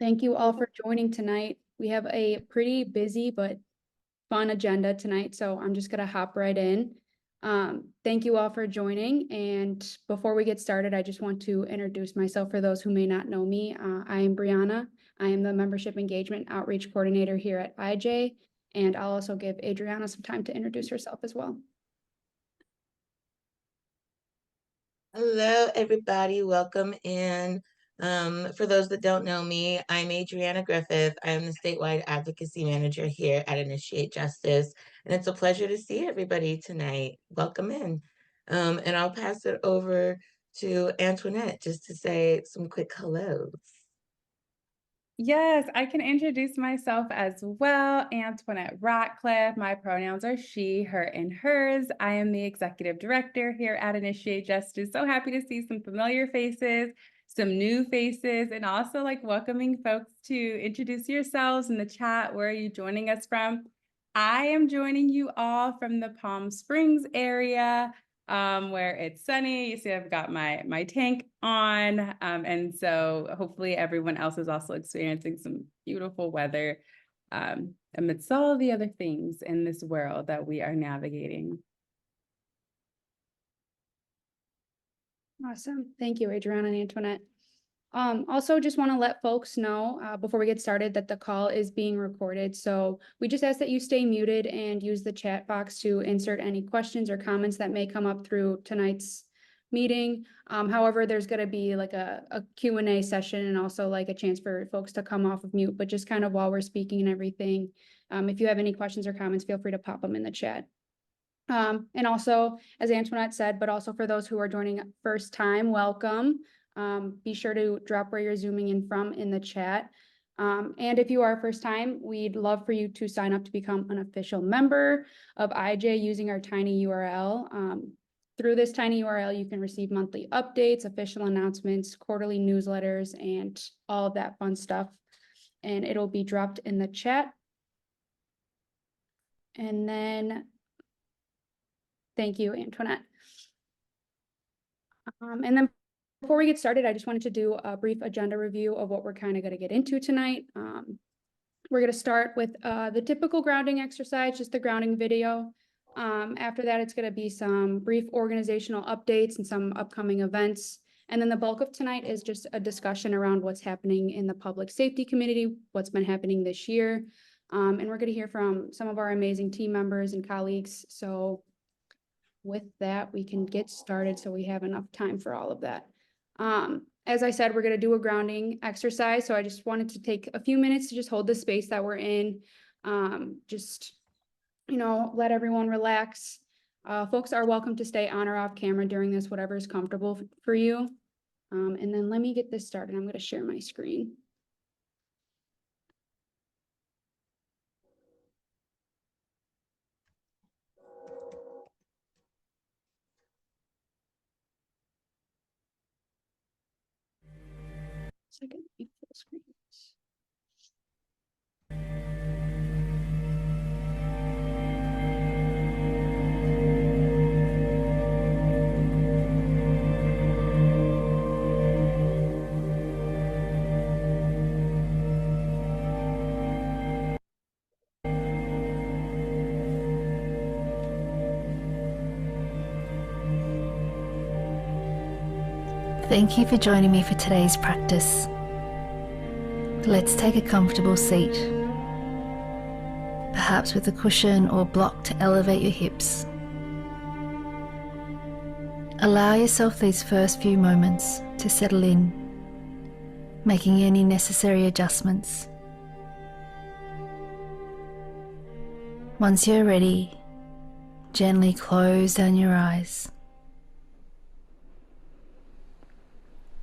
Thank you all for joining tonight. We have a pretty busy but fun agenda tonight, so I'm just gonna hop right in. Thank you all for joining, and before we get started, I just want to introduce myself for those who may not know me. I am Brianna. I am the Membership Engagement Outreach Coordinator here at IJ, and I'll also give Adriana some time to introduce herself as well. Hello, everybody. Welcome in. For those that don't know me, I'm Adriana Griffith. I'm the statewide advocacy manager here at Initiate Justice, and it's a pleasure to see everybody tonight. Welcome in. And I'll pass it over to Antoinette just to say some quick hellos. Yes, I can introduce myself as well. Antoinette Ratcliffe. My pronouns are she, her, and hers. I am the executive director here at Initiate Justice. So happy to see some familiar faces, some new faces, and also welcoming folks to introduce yourselves in the chat. Where are you joining us from? I am joining you all from the Palm Springs area, where it's sunny. You see I've got my tank on, and so hopefully everyone else is also experiencing some beautiful weather amidst all the other things in this world that we are navigating. Awesome. Thank you, Adriana and Antoinette. Also just want to let folks know before we get started that the call is being recorded. So we just ask that you stay muted and use the chat box to insert any questions or comments that may come up through tonight's meeting. However, there's going to be like a Q&A session and also like a chance for folks to come off of mute, but just kind of while we're speaking and everything, if you have any questions or comments, feel free to pop them in the chat. And also, as Antoinette said, but also for those who are joining first time, welcome. Be sure to drop where you're zooming in from in the chat. And if you are first time, we'd love for you to sign up to become an official member of IJ using our tiny URL. Through this tiny URL, you can receive monthly updates, official announcements, quarterly newsletters, and all of that fun stuff. And it'll be dropped in the chat. And then, thank you, Antoinette. And then before we get started, I just wanted to do a brief agenda review of what we're kind of going to get into tonight. We're going to start with the typical grounding exercise, just the grounding video. After that, it's going to be some brief organizational updates and some upcoming events. And then the bulk of tonight is just a discussion around what's happening in the public safety community, what's been happening this year. And we're going to hear from some of our amazing team members and colleagues. So with that, we can get started so we have enough time for all of that. As I said, we're going to do a grounding exercise. So I just wanted to take a few minutes to just hold the space that we're in. Just, let everyone relax. Folks are welcome to stay on or off camera during this, whatever is comfortable for you. And then let me get this started. I'm going to share my screen. Second, full screen. Thank you for joining me for today's practice. Let's take a comfortable seat, perhaps with a cushion or block to elevate your hips. Allow yourself these first few moments to settle in, making any necessary adjustments. Once you're ready, gently close down your eyes.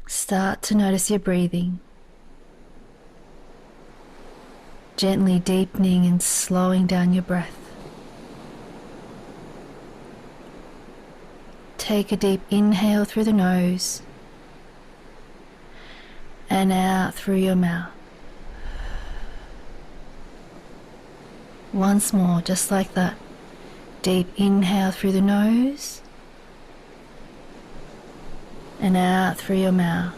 Start to notice your breathing, gently deepening and slowing down your breath. Take a deep inhale through the nose and out through your mouth. Once more, just like that. Deep inhale through the nose and out through your mouth.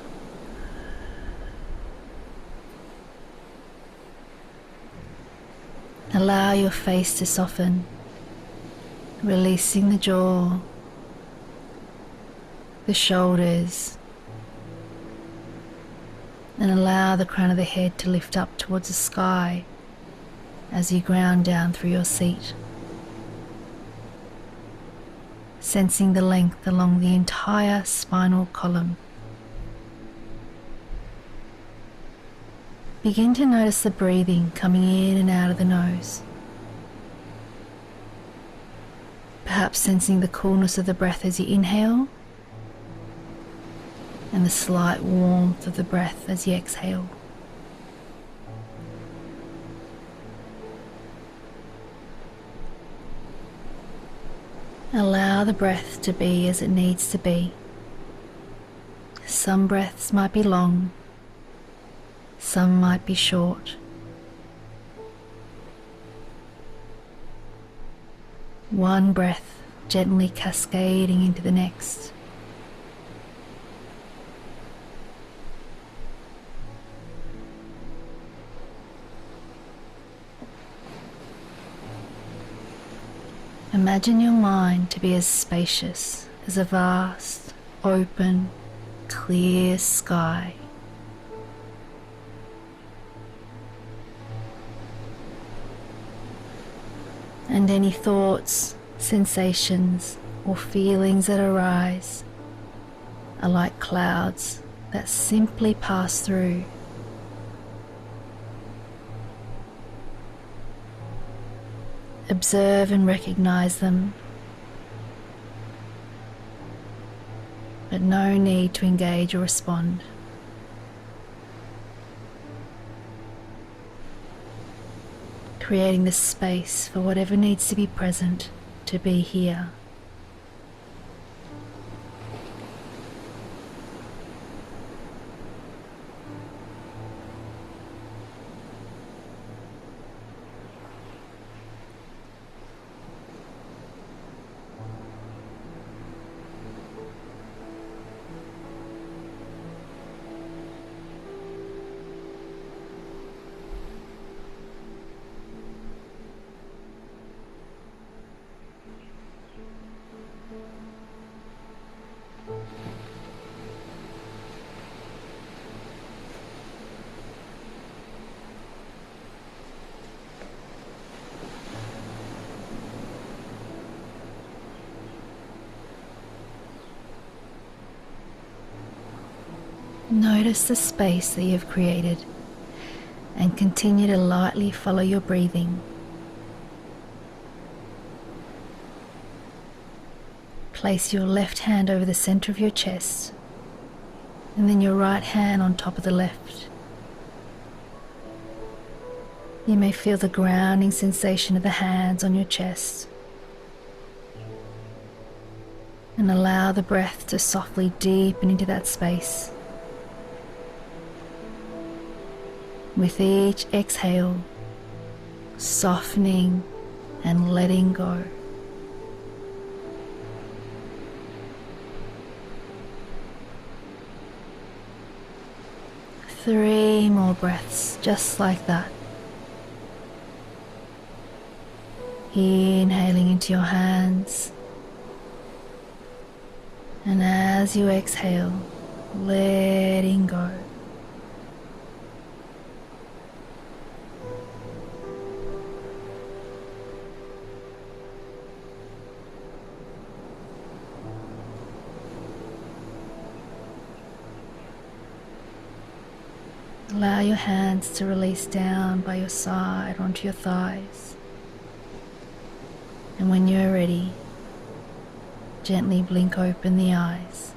Allow your face to soften, releasing the jaw, the shoulders, and allow the crown of the head to lift up towards the sky as you ground down through your seat. Sensing the length along the entire spinal column. Begin to notice the breathing coming in and out of the nose. Perhaps sensing the coolness of the breath as you inhale and the slight warmth of the breath as you exhale. Allow the breath to be as it needs to be. Some breaths might be long, some might be short. One breath gently cascading into the next. Imagine your mind to be as spacious as a vast, open, clear sky. And any thoughts, sensations, or feelings that arise are like clouds that simply pass through. Observe and recognize them, but no need to engage or respond. Creating the space for whatever needs to be present to be here. Notice the space that you've created and continue to lightly follow your breathing. Place your left hand over the center of your chest and then your right hand on top of the left. You may feel the grounding sensation of the hands on your chest and allow the breath to softly deepen into that space. With each exhale, softening and letting go. Three more breaths, just like that. Inhaling into your hands, and as you exhale, letting go. Allow your hands to release down by your side onto your thighs. And when you're ready, gently blink open the eyes.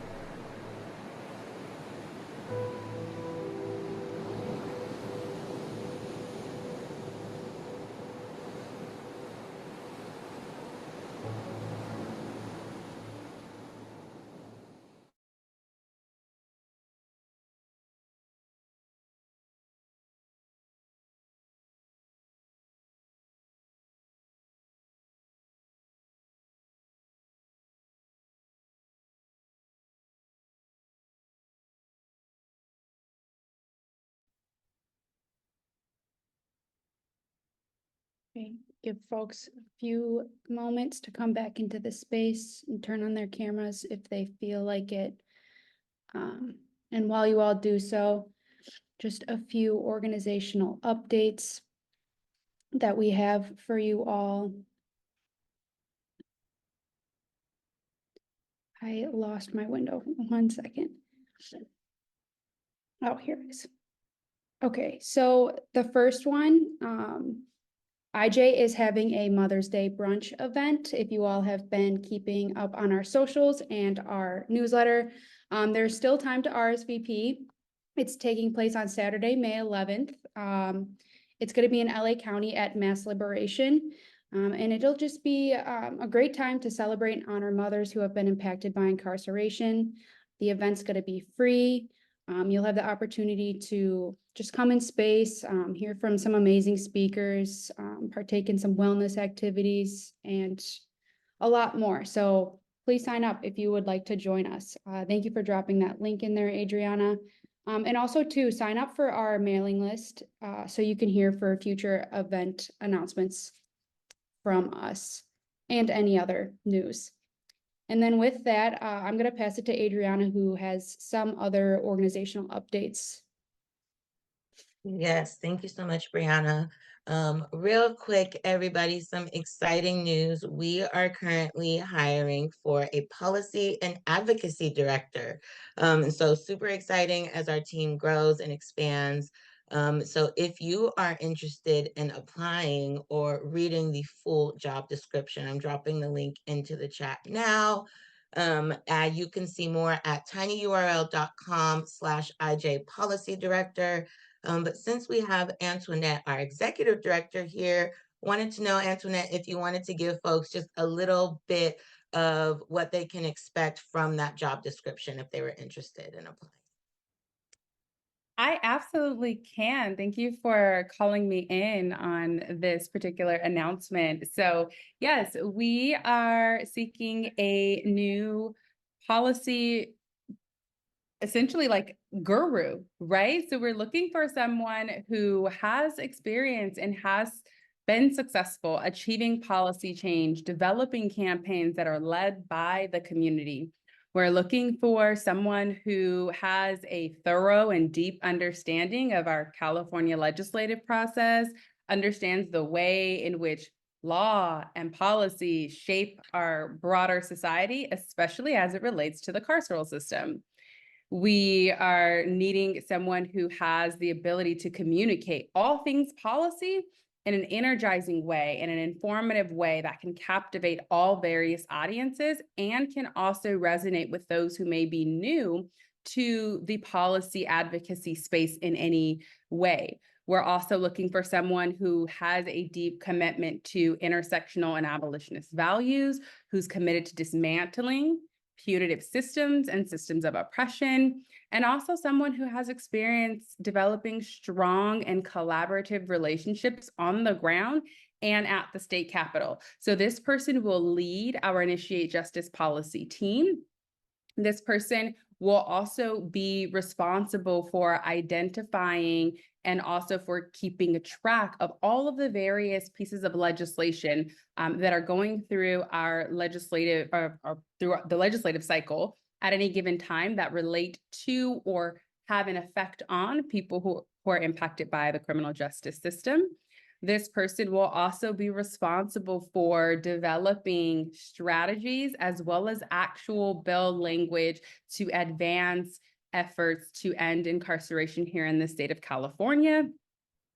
Okay, give folks a few moments to come back into the space and turn on their cameras if they feel like it. And while you all do so, just a few organizational updates that we have for you all. I lost my window. 1 second. Oh, here it is. Okay, so the first one, IJ is having a Mother's Day brunch event. If you all have been keeping up on our socials and our newsletter, there's still time to RSVP. It's taking place on Saturday, May 11th. It's going to be in LA County at Mass Liberation. And it'll just be a great time to celebrate and honor mothers who have been impacted by incarceration. The event's going to be free. You'll have the opportunity to just come in space, hear from some amazing speakers, partake in some wellness activities, and a lot more. So please sign up if you would like to join us. Thank you for dropping that link in there, Adriana. And also to sign up for our mailing list so you can hear for future event announcements from us and any other news. And then with that, I'm going to pass it to Adriana, who has some other organizational updates. Yes, thank you so much, Brianna. Real quick, everybody, some exciting news. We are currently hiring for a policy and advocacy director. And so super exciting as our team grows and expands. So if you are interested in applying or reading the full job description, I'm dropping the link into the chat now. You can see more at tinyurl.com/IJ policy director. But since we have Antoinette, our executive director here, wanted to know, Antoinette, if you wanted to give folks just a little bit of what they can expect from that job description if they were interested in applying. I absolutely can. Thank you for calling me in on this particular announcement. So yes, we are seeking a new policy, essentially like guru, right? So we're looking for someone who has experience and has been successful achieving policy change, developing campaigns that are led by the community. We're looking for someone who has a thorough and deep understanding of our California legislative process, understands the way in which law and policy shape our broader society, especially as it relates to the carceral system. We are needing someone who has the ability to communicate all things policy in an energizing way, in an informative way that can captivate all various audiences and can also resonate with those who may be new to the policy advocacy space in any way. We're also looking for someone who has a deep commitment to intersectional and abolitionist values, who's committed to dismantling punitive systems and systems of oppression, and also someone who has experience developing strong and collaborative relationships on the ground and at the state capitol. So this person will lead our Initiate Justice policy team. This person will also be responsible for identifying and also for keeping a track of all of the various pieces of legislation that are going through our legislative or through the legislative cycle at any given time that relate to or have an effect on people who are impacted by the criminal justice system. This person will also be responsible for developing strategies as well as actual bill language to advance efforts to end incarceration here in the state of California.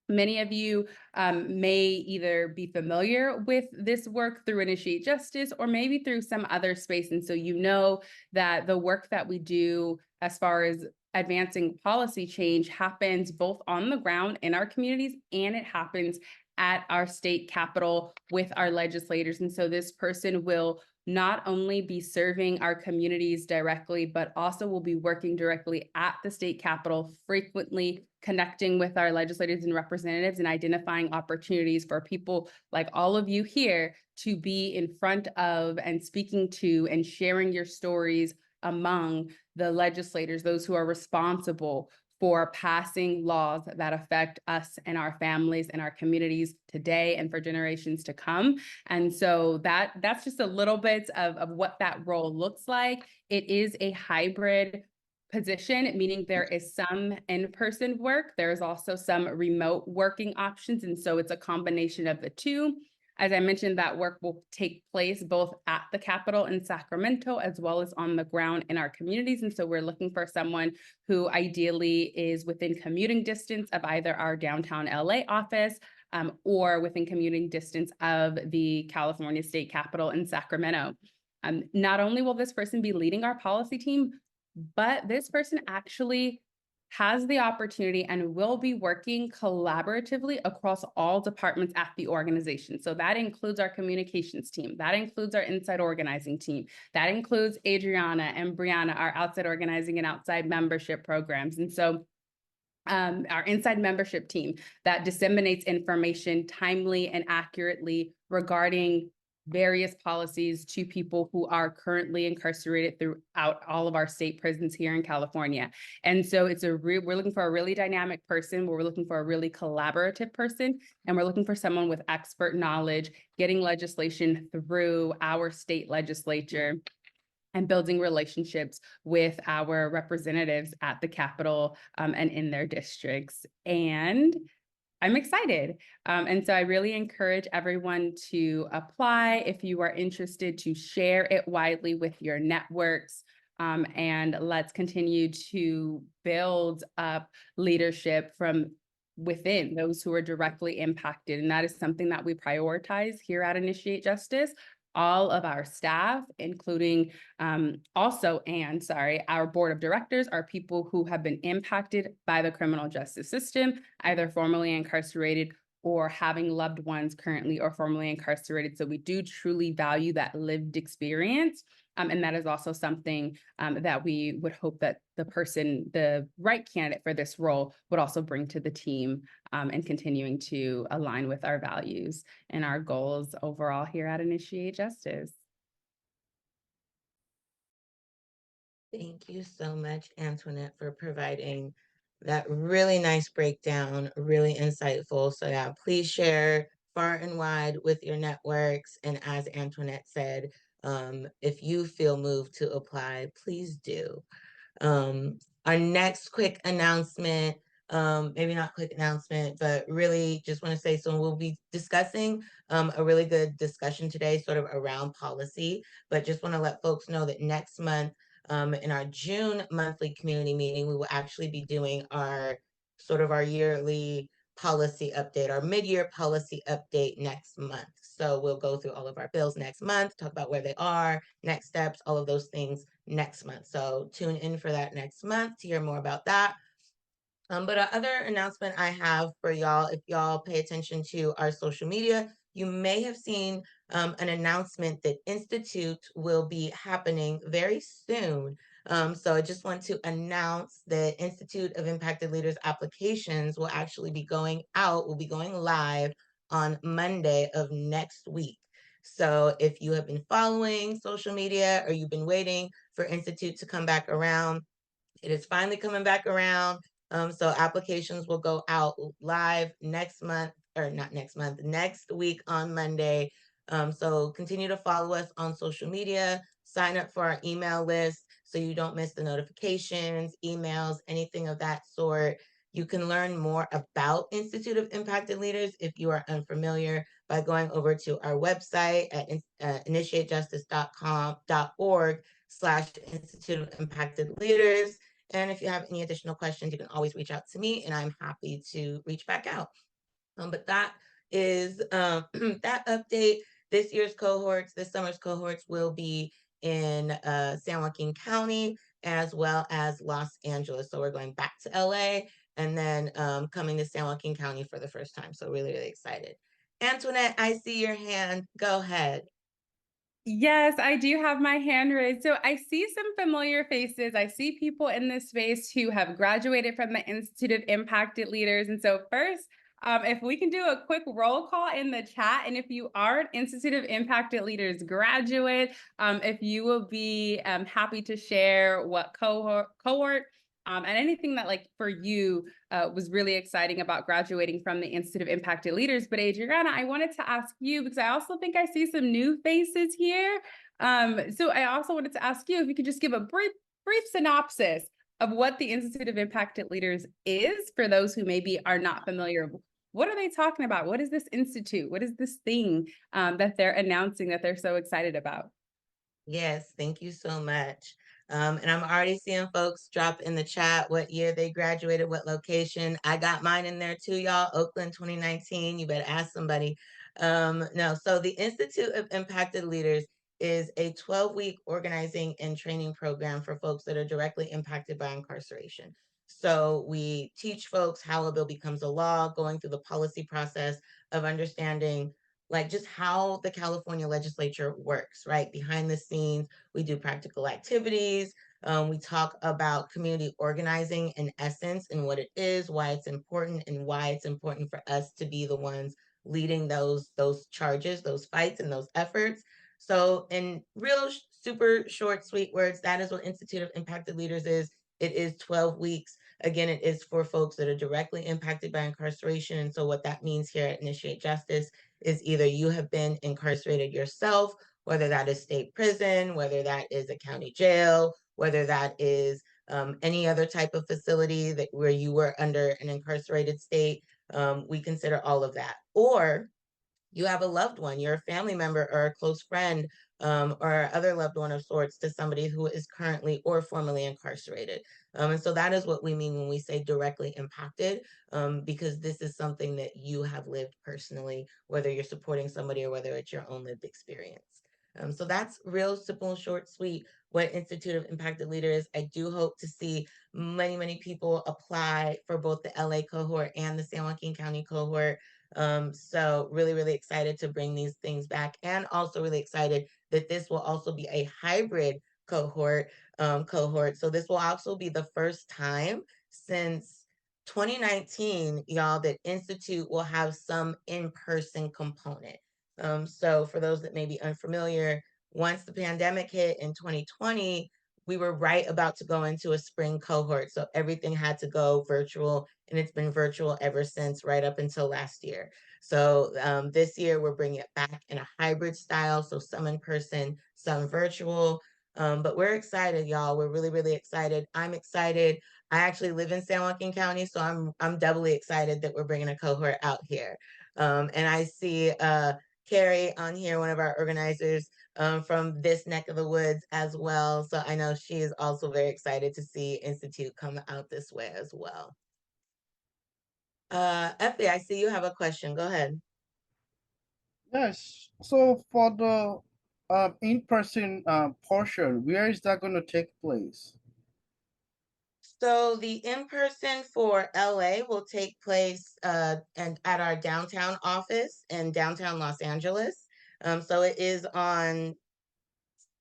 Many of you may either be familiar with this work through Initiate Justice or maybe through some other space. And so you know that the work that we do as far as advancing policy change happens both on the ground in our communities and it happens at our state capitol with our legislators. And so this person will not only be serving our communities directly, but also will be working directly at the state capitol, frequently connecting with our legislators and representatives and identifying opportunities for people like all of you here to be in front of and speaking to and sharing your stories among the legislators, those who are responsible for passing laws that affect us and our families and our communities today and for generations to come. And so that's just a little bit of what that role looks like. It is a hybrid position, meaning there is some in-person work. There's also some remote working options. And so it's a combination of the two. As I mentioned, that work will take place both at the Capitol in Sacramento as well as on the ground in our communities. And so we're looking for someone who ideally is within commuting distance of either our downtown LA office or within commuting distance of the California State Capitol in Sacramento. Not only will this person be leading our policy team, but this person actually has the opportunity and will be working collaboratively across all departments at the organization. So that includes our communications team, that includes our inside organizing team, that includes Adriana and Brianna, our outside organizing and outside membership programs. And so our inside membership team that disseminates information timely and accurately regarding various policies to people who are currently incarcerated throughout all of our state prisons here in California. And so we're looking for a really dynamic person, we're looking for a really collaborative person, and we're looking for someone with expert knowledge, getting legislation through our state legislature and building relationships with our representatives at the Capitol and in their districts. And I'm excited. And so I really encourage everyone to apply if you are interested, to share it widely with your networks. And let's continue to build up leadership from within those who are directly impacted. And that is something that we prioritize here at Initiate Justice. All of our staff, including our board of directors, are people who have been impacted by the criminal justice system, either formerly incarcerated or having loved ones currently or formerly incarcerated. So we do truly value that lived experience. And that is also something that we would hope that the right candidate for this role would also bring to the team and continuing to align with our values and our goals overall here at Initiate Justice. Thank you so much, Antoinette, for providing that really nice breakdown, really insightful. So yeah, please share far and wide with your networks. And as Antoinette said, if you feel moved to apply, please do. Our next quick announcement, maybe not quick announcement, but really just want to say, so we'll be discussing a really good discussion today, sort of around policy, but just want to let folks know that next month, in our June monthly community meeting, we will actually be doing our yearly policy update, our mid-year policy update next month. So we'll go through all of our bills next month, talk about where they are, next steps, all of those things next month. So tune in for that next month to hear more about that. But other announcement I have for y'all, if y'all pay attention to our social media, you may have seen an announcement that Institute will be happening very soon. So I just want to announce that Institute of Impacted Leaders applications will actually be going live on Monday of next week. So if you have been following social media or you've been waiting for Institute to come back around, it is finally coming back around. So applications will go out live next week on Monday. So continue to follow us on social media, sign up for our email list so you don't miss the notifications, emails, anything of that sort. You can learn more about Institute of Impacted Leaders if you are unfamiliar by going over to our website at initiatejustice.org/Institute of Impacted Leaders. And if you have any additional questions, you can always reach out to me and I'm happy to reach back out. But that is that update. This summer's cohorts will be in San Joaquin County as well as Los Angeles. So we're going back to LA and then coming to San Joaquin County for the first time. So really, really excited. Antoinette, I see your hand. Go ahead. Yes, I do have my hand raised. So I see some familiar faces. I see people in this space who have graduated from the Institute of Impacted Leaders. And so first, if we can do a quick roll call in the chat, and if you are an Institute of Impacted Leaders graduate, if you will be happy to share what cohort and anything that like for you was really exciting about graduating from the Institute of Impacted Leaders. But Adriana, I wanted to ask you, because I also think I see some new faces here. So I also wanted to ask you if you could just give a brief synopsis of what the Institute of Impacted Leaders is for those who maybe are not familiar. What are they talking about? What is this institute? What is this thing that they're announcing that they're so excited about? Yes, thank you so much. And I'm already seeing folks drop in the chat what year they graduated, what location. I got mine in there too, y'all. Oakland 2019. You better ask somebody. No, so the Institute of Impacted Leaders is a 12-week organizing and training program for folks that are directly impacted by incarceration. So we teach folks how a bill becomes a law, going through the policy process of understanding like just how the California legislature works, right? Behind the scenes, we do practical activities. We talk about community organizing in essence and what it is, why it's important, and why it's important for us to be the ones leading those charges, those fights, and those efforts. So, in real super short, sweet words, that is what Institute of Impacted Leaders is. It is 12 weeks. Again, it is for folks that are directly impacted by incarceration. And so, what that means here at Initiate Justice is either you have been incarcerated yourself, whether that is state prison, whether that is a county jail, whether that is any other type of facility that where you were under an incarcerated state. We consider all of that. Or you have a loved one, you're a family member or a close friend or other loved one of sorts to somebody who is currently or formerly incarcerated. And so that is what we mean when we say directly impacted, because this is something that you have lived personally, whether you're supporting somebody or whether it's your own lived experience. So that's real simple, short, sweet, what Institute of Impacted Leaders is. I do hope to see many, many people apply for both the LA cohort and the San Joaquin County cohort. So really, really excited to bring these things back, and also really excited that this will also be a hybrid cohort. So this will also be the first time since 2019, y'all, that Institute will have some in-person component. So for those that may be unfamiliar, once the pandemic hit in 2020, we were right about to go into a spring cohort. So everything had to go virtual, and it's been virtual ever since, right up until last year. So this year we're bringing it back in a hybrid style. So some in person, some virtual. But we're excited, y'all. We're really, really excited. I'm excited. I actually live in San Joaquin County, so I'm doubly excited that we're bringing a cohort out here. And I see Carrie on here, one of our organizers from this neck of the woods as well. So I know she is also very excited to see Institute come out this way as well. Effie, I see you have a question. Go ahead. Yes. So for the in-person portion, where is that going to take place? So the in-person for LA will take place and at our downtown office in downtown Los Angeles. So it is on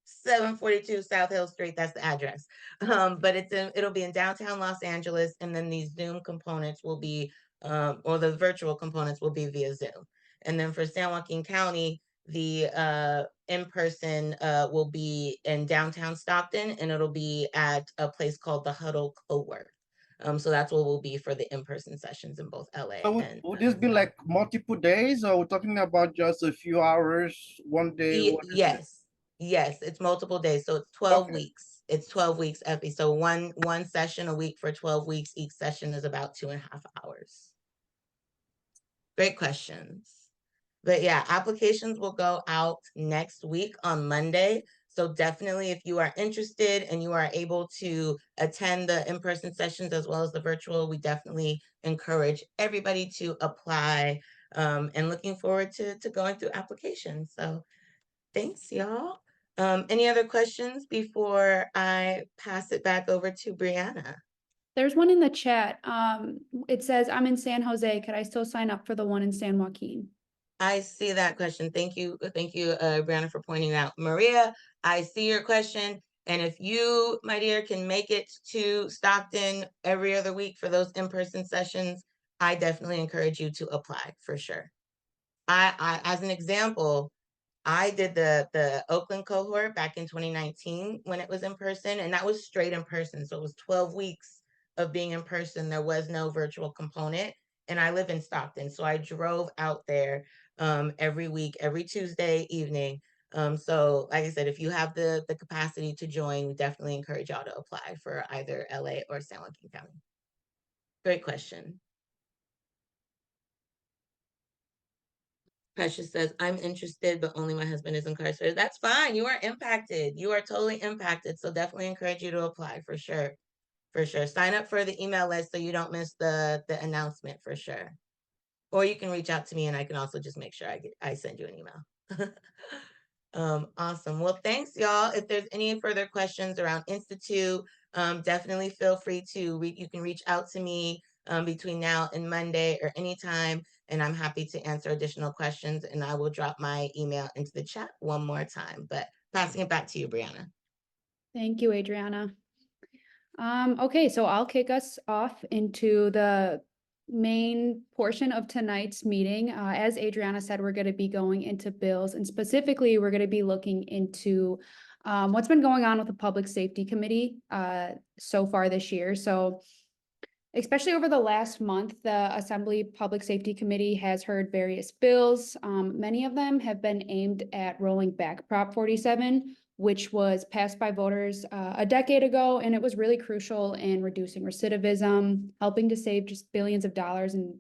742 South Hill Street. That's the address. But it'll be in downtown Los Angeles, and then these Zoom components will be, or the virtual components will be via Zoom. And then for San Joaquin County, the in-person will be in downtown Stockton, and it'll be at a place called the Huddle Co-work. So that's what will be for the in-person sessions in both LA So and would this be like multiple days, or we're talking about just a few hours, one day? Yes, it's multiple days. So it's 12 Okay. weeks. It's 12 weeks, Effie. So one session a week for 12 weeks. Each session is about 2.5 hours. Great questions. But yeah, applications will go out next week on Monday. So definitely, if you are interested and you are able to attend the in-person sessions as well as the virtual, we definitely encourage everybody to apply, and looking forward to going through applications. So thanks, y'all. Any other questions before I pass it back over to Brianna? There's one in the chat. It says, I'm in San Jose. Could I still sign up for the one in San Joaquin? I see that question. Thank you, Brianna, for pointing out. Maria, I see your question. And if you, my dear, can make it to Stockton every other week for those in-person sessions, I definitely encourage you to apply for sure. I as an example, I did the Oakland cohort back in 2019 when it was in person, and that was straight in person. So it was 12 weeks of being in person, there was no virtual component. And I live in Stockton, so I drove out there every week, every Tuesday evening. So like I said, if you have the capacity to join, we definitely encourage y'all to apply for either LA or San Joaquin County. Great question. Precious says, I'm interested, but only my husband is incarcerated. That's fine. You are impacted. You are totally impacted. So definitely encourage you to apply for sure. For sure. Sign up for the email list so you don't miss the announcement for sure. Or you can reach out to me and I can also just make sure I send you an email. Awesome. Well, thanks, y'all. If there's any further questions around Institute, definitely feel free to you can reach out to me between now and Monday or anytime, and I'm happy to answer additional questions. And I will drop my email into the chat one more time. But passing it back to you, Brianna. Thank you, Adriana. Okay, so I'll kick us off into the main portion of tonight's meeting. As Adriana said, we're going to be going into bills, and specifically, we're going to be looking into what's been going on with the Public Safety Committee so far this year. So, especially over the last month, the Assembly Public Safety Committee has heard various bills. Many of them have been aimed at rolling back Prop 47, which was passed by voters a decade ago, and it was really crucial in reducing recidivism, helping to save just billions of dollars, and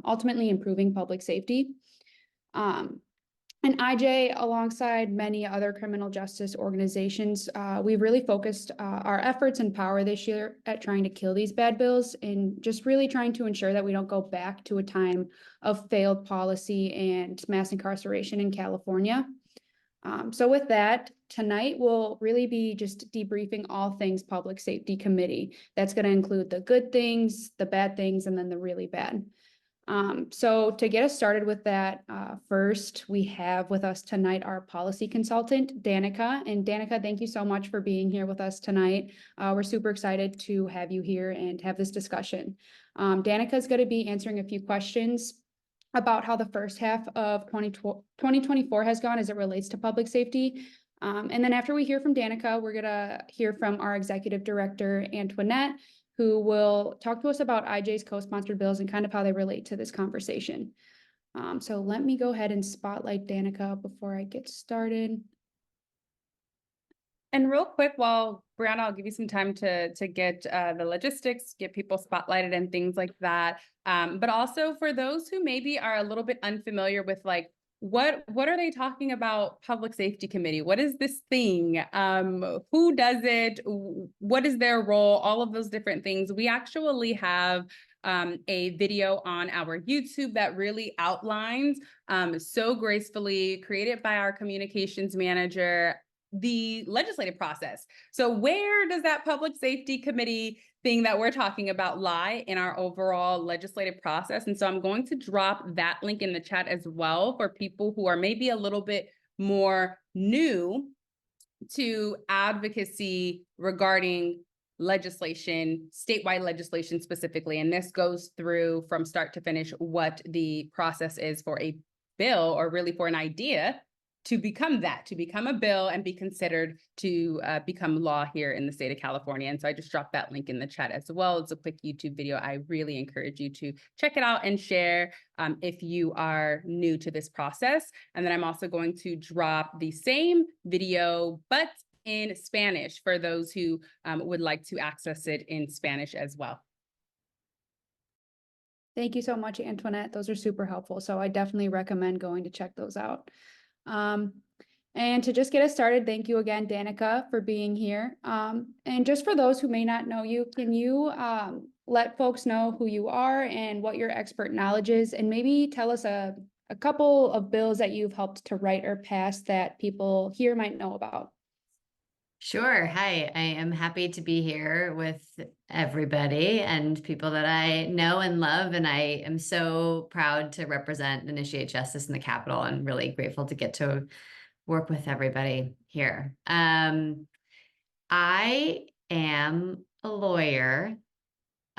ultimately improving public safety. And IJ, alongside many other criminal justice organizations, we've really focused our efforts and power this year at trying to kill these bad bills and just really trying to ensure that we don't go back to a time of failed policy and mass incarceration in California. So with that, tonight we'll really be just debriefing all things Public Safety Committee. That's going to include the good things, the bad things, and then the really bad. So to get us started with that, first we have with us tonight our policy consultant, Danica. And Danica, thank you so much for being here with us tonight. We're super excited to have you here and have this discussion. Danica is going to be answering a few questions about how the first half of 2024 has gone as it relates to public safety. And then after we hear from Danica, we're going to hear from our executive director, Antoinette, who will talk to us about IJ's co-sponsored bills and kind of how they relate to this conversation. So let me go ahead and spotlight Danica before I get started. And real quick, while Brianna, I'll give you some time to get the logistics, get people spotlighted and things like that. But also for those who maybe are a little bit unfamiliar with like, what are they talking about Public Safety Committee? What is this thing? Who does it? What is their role? All of those different things. We actually have a video on our YouTube that really outlines so gracefully, created by our communications manager, the legislative process. So where does that Public Safety Committee thing that we're talking about lie in our overall legislative process? And so I'm going to drop that link in the chat as well for people who are maybe a little bit more new to advocacy regarding legislation, statewide legislation specifically. And this goes through from start to finish what the process is for a bill, or really for an idea to become a bill and be considered to become law here in the state of California. And so I just dropped that link in the chat as well. It's a quick YouTube video. I really encourage you to check it out and share if you are new to this process. And then I'm also going to drop the same video, but in Spanish for those who would like to access it in Spanish as well. Thank you so much, Antoinette. Those are super helpful. So I definitely recommend going to check those out. And to just get us started, thank you again, Danica, for being here. And just for those who may not know you, can you let folks know who you are and what your expert knowledge is, and maybe tell us a couple of bills that you've helped to write or pass that people here might know about? Sure. Hi, I am happy to be here with everybody and people that I know and love. And I am so proud to represent Initiate Justice in the Capitol, and really grateful to get to work with everybody here. I am a lawyer.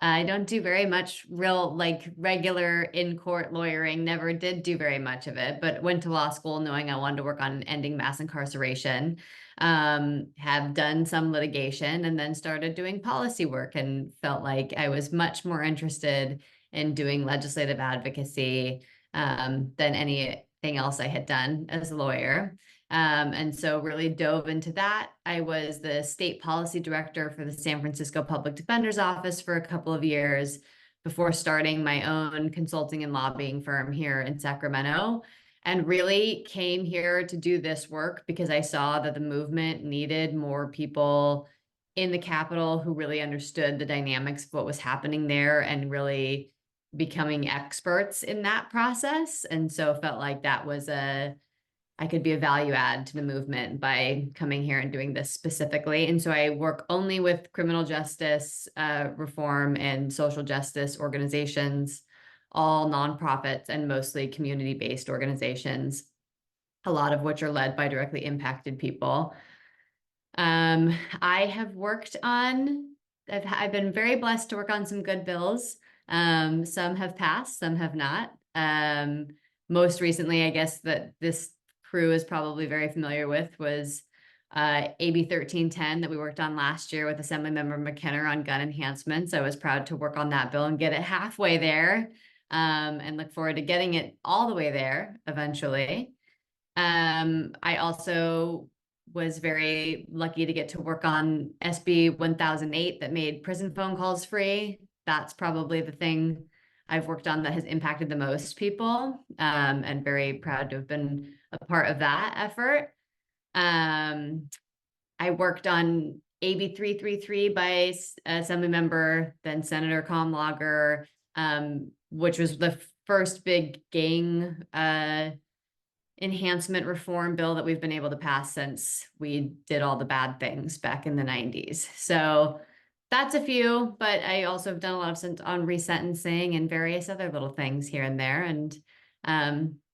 I don't do very much real, like, regular in-court lawyering, never did do very much of it, but went to law school knowing I wanted to work on ending mass incarceration. Have done some litigation and then started doing policy work and felt like I was much more interested in doing legislative advocacy than anything else I had done as a lawyer. And so really dove into that. I was the state policy director for the San Francisco Public Defender's Office for a couple of years before starting my own consulting and lobbying firm here in Sacramento, and really came here to do this work because I saw that the movement needed more people in the Capitol who really understood the dynamics of what was happening there and really becoming experts in that process. And so felt like that was I could be a value add to the movement by coming here and doing this specifically. And so I work only with criminal justice reform and social justice organizations, all nonprofits and mostly community-based organizations, a lot of which are led by directly impacted people. I have worked on, I've been very blessed to work on some good bills. Some have passed, some have not. Most recently, I guess that this crew is probably very familiar with was AB 1310 that we worked on last year with Assemblymember McKenna on gun enhancements. I was proud to work on that bill and get it halfway there, and look forward to getting it all the way there eventually. I also was very lucky to get to work on SB 1008 that made prison phone calls free. That's probably the thing I've worked on that has impacted the most people, and very proud to have been a part of that effort. I worked on AB 333 by Assemblymember, then Senator Kamlager, which was the first big gang enhancement reform bill that we've been able to pass since we did all the bad things back in the 90s. So that's a few, but I also have done a lot of on resentencing and various other little things here and there. And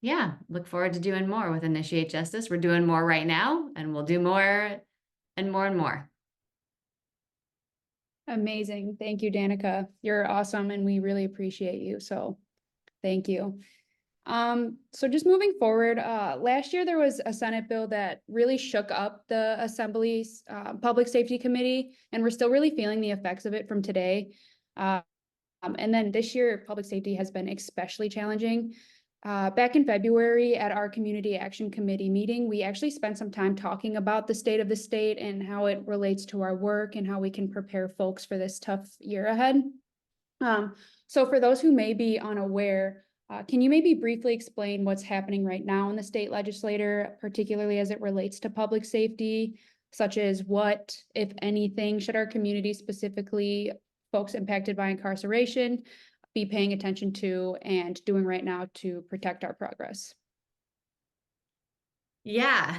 yeah, look forward to doing more with Initiate Justice. We're doing more right now, and we'll do more and more and more. Amazing. Thank you, Danica. You're awesome and we really appreciate you. So thank you. So just moving forward, last year there was a Senate bill that really shook up the Assembly's Public Safety Committee, and we're still really feeling the effects of it from today. And then this year, public safety has been especially challenging. Back in February at our Community Action Committee meeting, we actually spent some time talking about the state of the state and how it relates to our work and how we can prepare folks for this tough year ahead. So for those who may be unaware, can you maybe briefly explain what's happening right now in the state legislature, particularly as it relates to public safety, such as what, if anything, should our community, specifically folks impacted by incarceration, be paying attention to and doing right now to protect our progress? Yeah.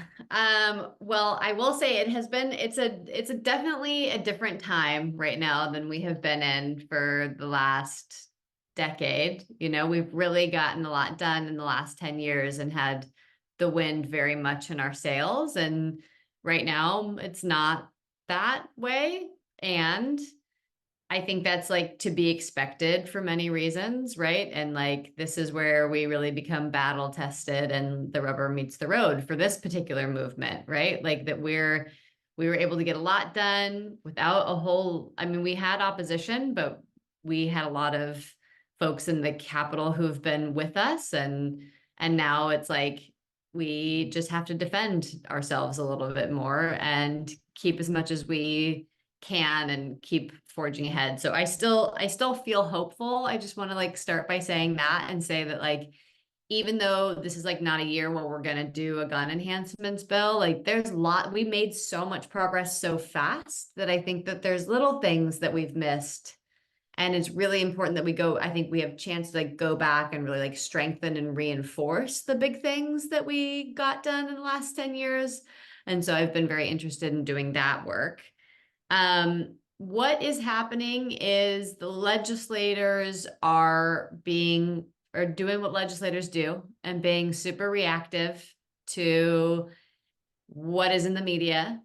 Well, I will say it's a definitely a different time right now than we have been in for the last decade. You know, we've really gotten a lot done in the last 10 years and had the wind very much in our sails. And right now it's not that way. And I think that's like to be expected for many reasons, right? And like, this is where we really become battle tested and the rubber meets the road for this particular movement, right? Like that we were able to get a lot done without a whole, I mean, we had opposition, but we had a lot of folks in the Capitol who've been with us. And now it's like, we just have to defend ourselves a little bit more and keep as much as we can and keep forging ahead. So I still feel hopeful. I just want to like start by saying that and say that like, even though this is like not a year where we're going to do a gun enhancements bill, like there's we made so much progress so fast that I think that there's little things that we've missed. And it's really important that I think we have a chance to like go back and really like strengthen and reinforce the big things that we got done in the last 10 years. And so I've been very interested in doing that work. What is happening is the legislators are doing what legislators do and being super reactive to what is in the media,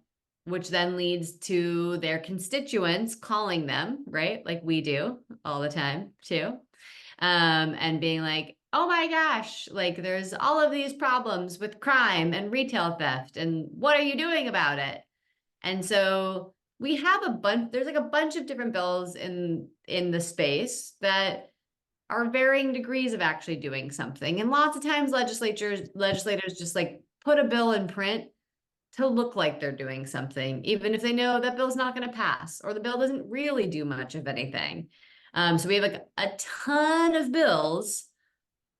which then leads to their constituents calling them, right? Like we do, all the time too. And being like, oh my gosh, like there's all of these problems with crime and retail theft, and what are you doing about it? And so we have there's like a bunch of different bills in the space that are varying degrees of actually doing something. And lots of times legislators just like put a bill in print to look like they're doing something, even if they know that bill's not going to pass or the bill doesn't really do much of anything. So we have like a ton of bills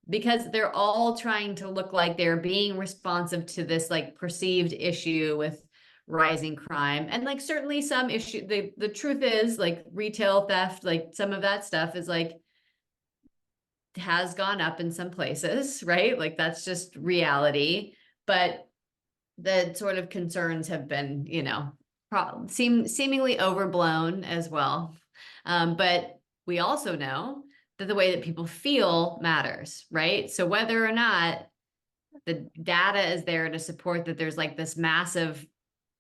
because they're all trying to look like they're being responsive to this like perceived issue with rising crime. And like certainly some issue, the truth is like retail theft, like some of that stuff is like has gone up in some places, right? Like that's just reality. But the sort of concerns have been, you know, seemingly overblown as well. But we also know that the way that people feel matters, right? So whether or not the data is there to support that there's like this massive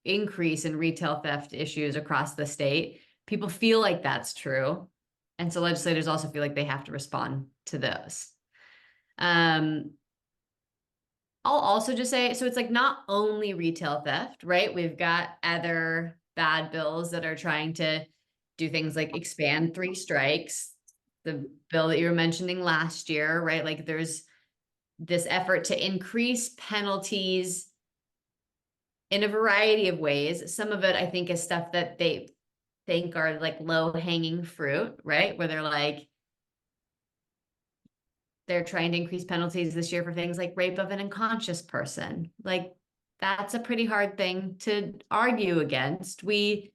increase in retail theft issues across the state, people feel like that's true. And so legislators also feel like they have to respond to those. I'll also just say, so it's like not only retail theft, right? We've got other bad bills that are trying to do things like expand 3 strikes. The bill that you were mentioning last year, right? Like there's this effort to increase penalties in a variety of ways. Some of it, I think, is stuff that they think are like low-hanging fruit, right? Where they're trying to increase penalties this year for things like rape of an unconscious person. Like that's a pretty hard thing to argue against. We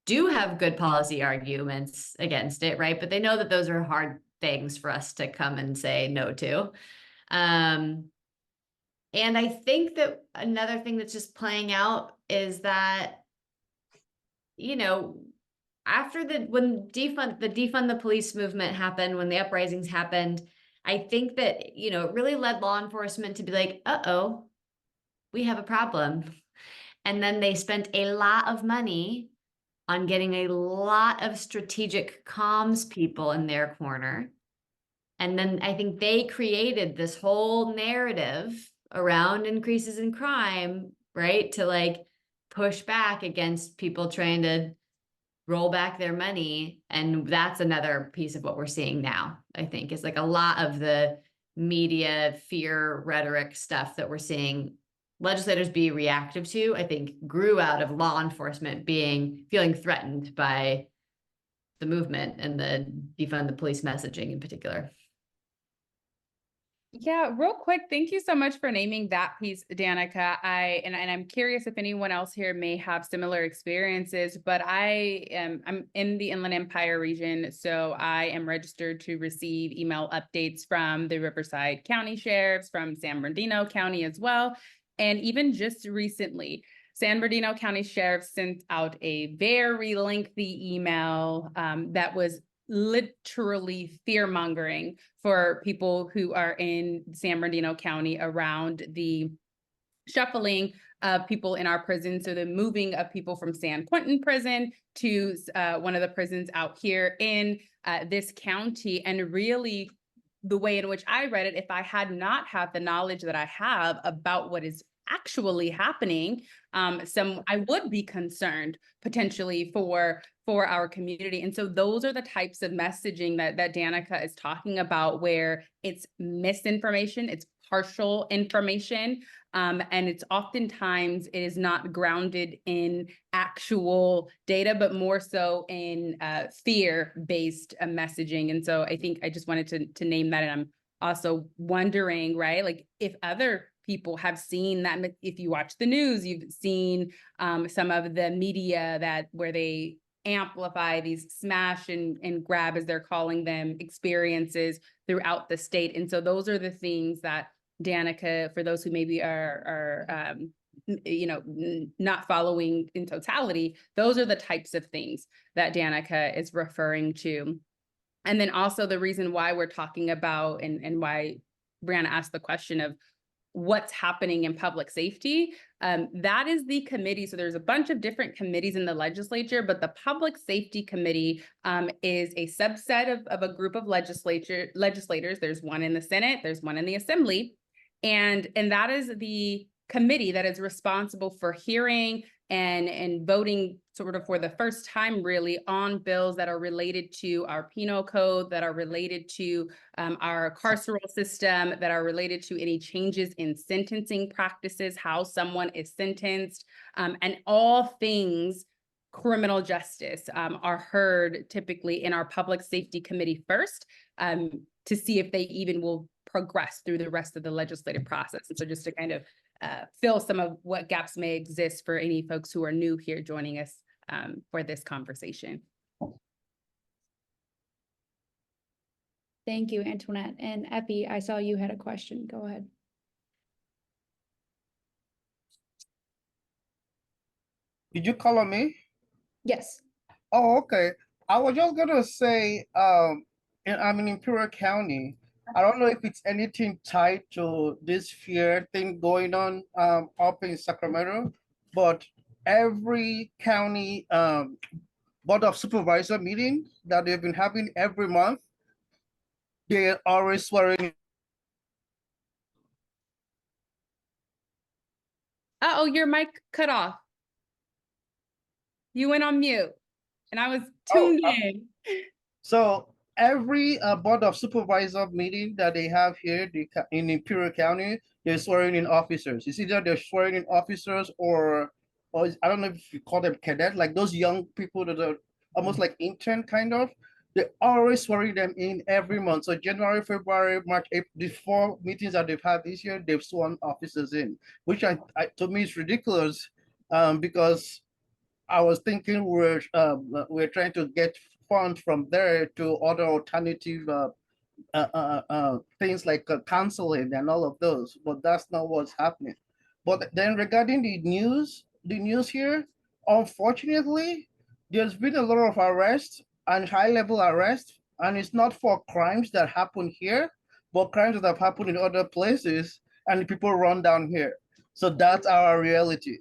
do have good policy arguments against it, right? But they know that those are hard things for us to come and say no to. And I think that another thing that's just playing out is that, you know, after when the defund the police movement happened, when the uprisings happened, I think that, you know, it really led law enforcement to be like, uh-oh, we have a problem. And then they spent a lot of money on getting a lot of strategic comms people in their corner. And then I think they created this whole narrative around increases in crime, right? To like push back against people trying to roll back their money. And that's another piece of what we're seeing now, I think, is like a lot of the media fear rhetoric stuff that we're seeing legislators be reactive to, I think grew out of law enforcement feeling threatened by the movement and the defund the police messaging in particular. Yeah, real quick, thank you so much for naming that piece, Danica. I'm curious if anyone else here may have similar experiences, but I'm in the Inland Empire region, so I am registered to receive email updates from the Riverside County Sheriffs, from San Bernardino County as well. And even just recently, San Bernardino County Sheriff sent out a very lengthy email that was literally fear-mongering for people who are in San Bernardino County around the shuffling of people in our prison. So the moving of people from San Quentin prison to one of the prisons out here in this county. And really the way in which I read it, if I had not had the knowledge that I have about what is actually happening, I would be concerned potentially for our community. And so those are the types of messaging that Danica is talking about, where it's misinformation, it's partial information, and it's oftentimes it is not grounded in actual data, but more so in fear-based messaging. And so I think I just wanted to name that. And I'm also wondering, right, like if other people have seen that, if you watch the news, you've seen some of the media where they amplify these smash and grab, as they're calling them, experiences throughout the state. And so those are the things that Danica, for those who maybe are not following in totality, those are the types of things that Danica is referring to. And then also the reason why we're talking about and why Brianna asked the question of what's happening in public safety. That is the committee. So there's a bunch of different committees in the legislature, but the Public Safety Committee is a subset of a group of legislators. There's one in the Senate, there's one in the Assembly, and that is the committee that is responsible for hearing and voting sort of for the first time really on bills that are related to our penal code, that are related to our carceral system, that are related to any changes in sentencing practices, how someone is sentenced, and all things criminal justice are heard typically in our Public Safety Committee first, to see if they even will progress through the rest of the legislative process. And so just to kind of fill some of what gaps may exist for any folks who are new here joining us for this conversation. Thank you, Antoinette. And Epi, I saw you had a question. Go ahead. Did you call on me? Yes. Oh, okay. I was just gonna say, I'm in Imperial County. I don't know if it's anything tied to this fear thing going on up in Sacramento, but every county board of supervisor meeting that they've been having every month, they're always swearing. Uh-oh, your mic cut off. You went on mute and I was tuned in. So every board of supervisor meeting that they have here in Imperial County, they're swearing in officers. It's either they're swearing in officers or I don't know if you call them cadet, like those young people that are almost like intern kind of. They're always swearing them in every month. So January, February, March, April, the 4 meetings that they've had this year, they've sworn officers in, which to me is ridiculous, because I was thinking we're trying to get funds from there to other alternative things like counseling and all of those, but that's not what's happening. But then regarding the news here, unfortunately, there's been a lot of arrests and high-level arrests, and it's not for crimes that happen here, but crimes that have happened in other places, and the people run down here. So that's our reality.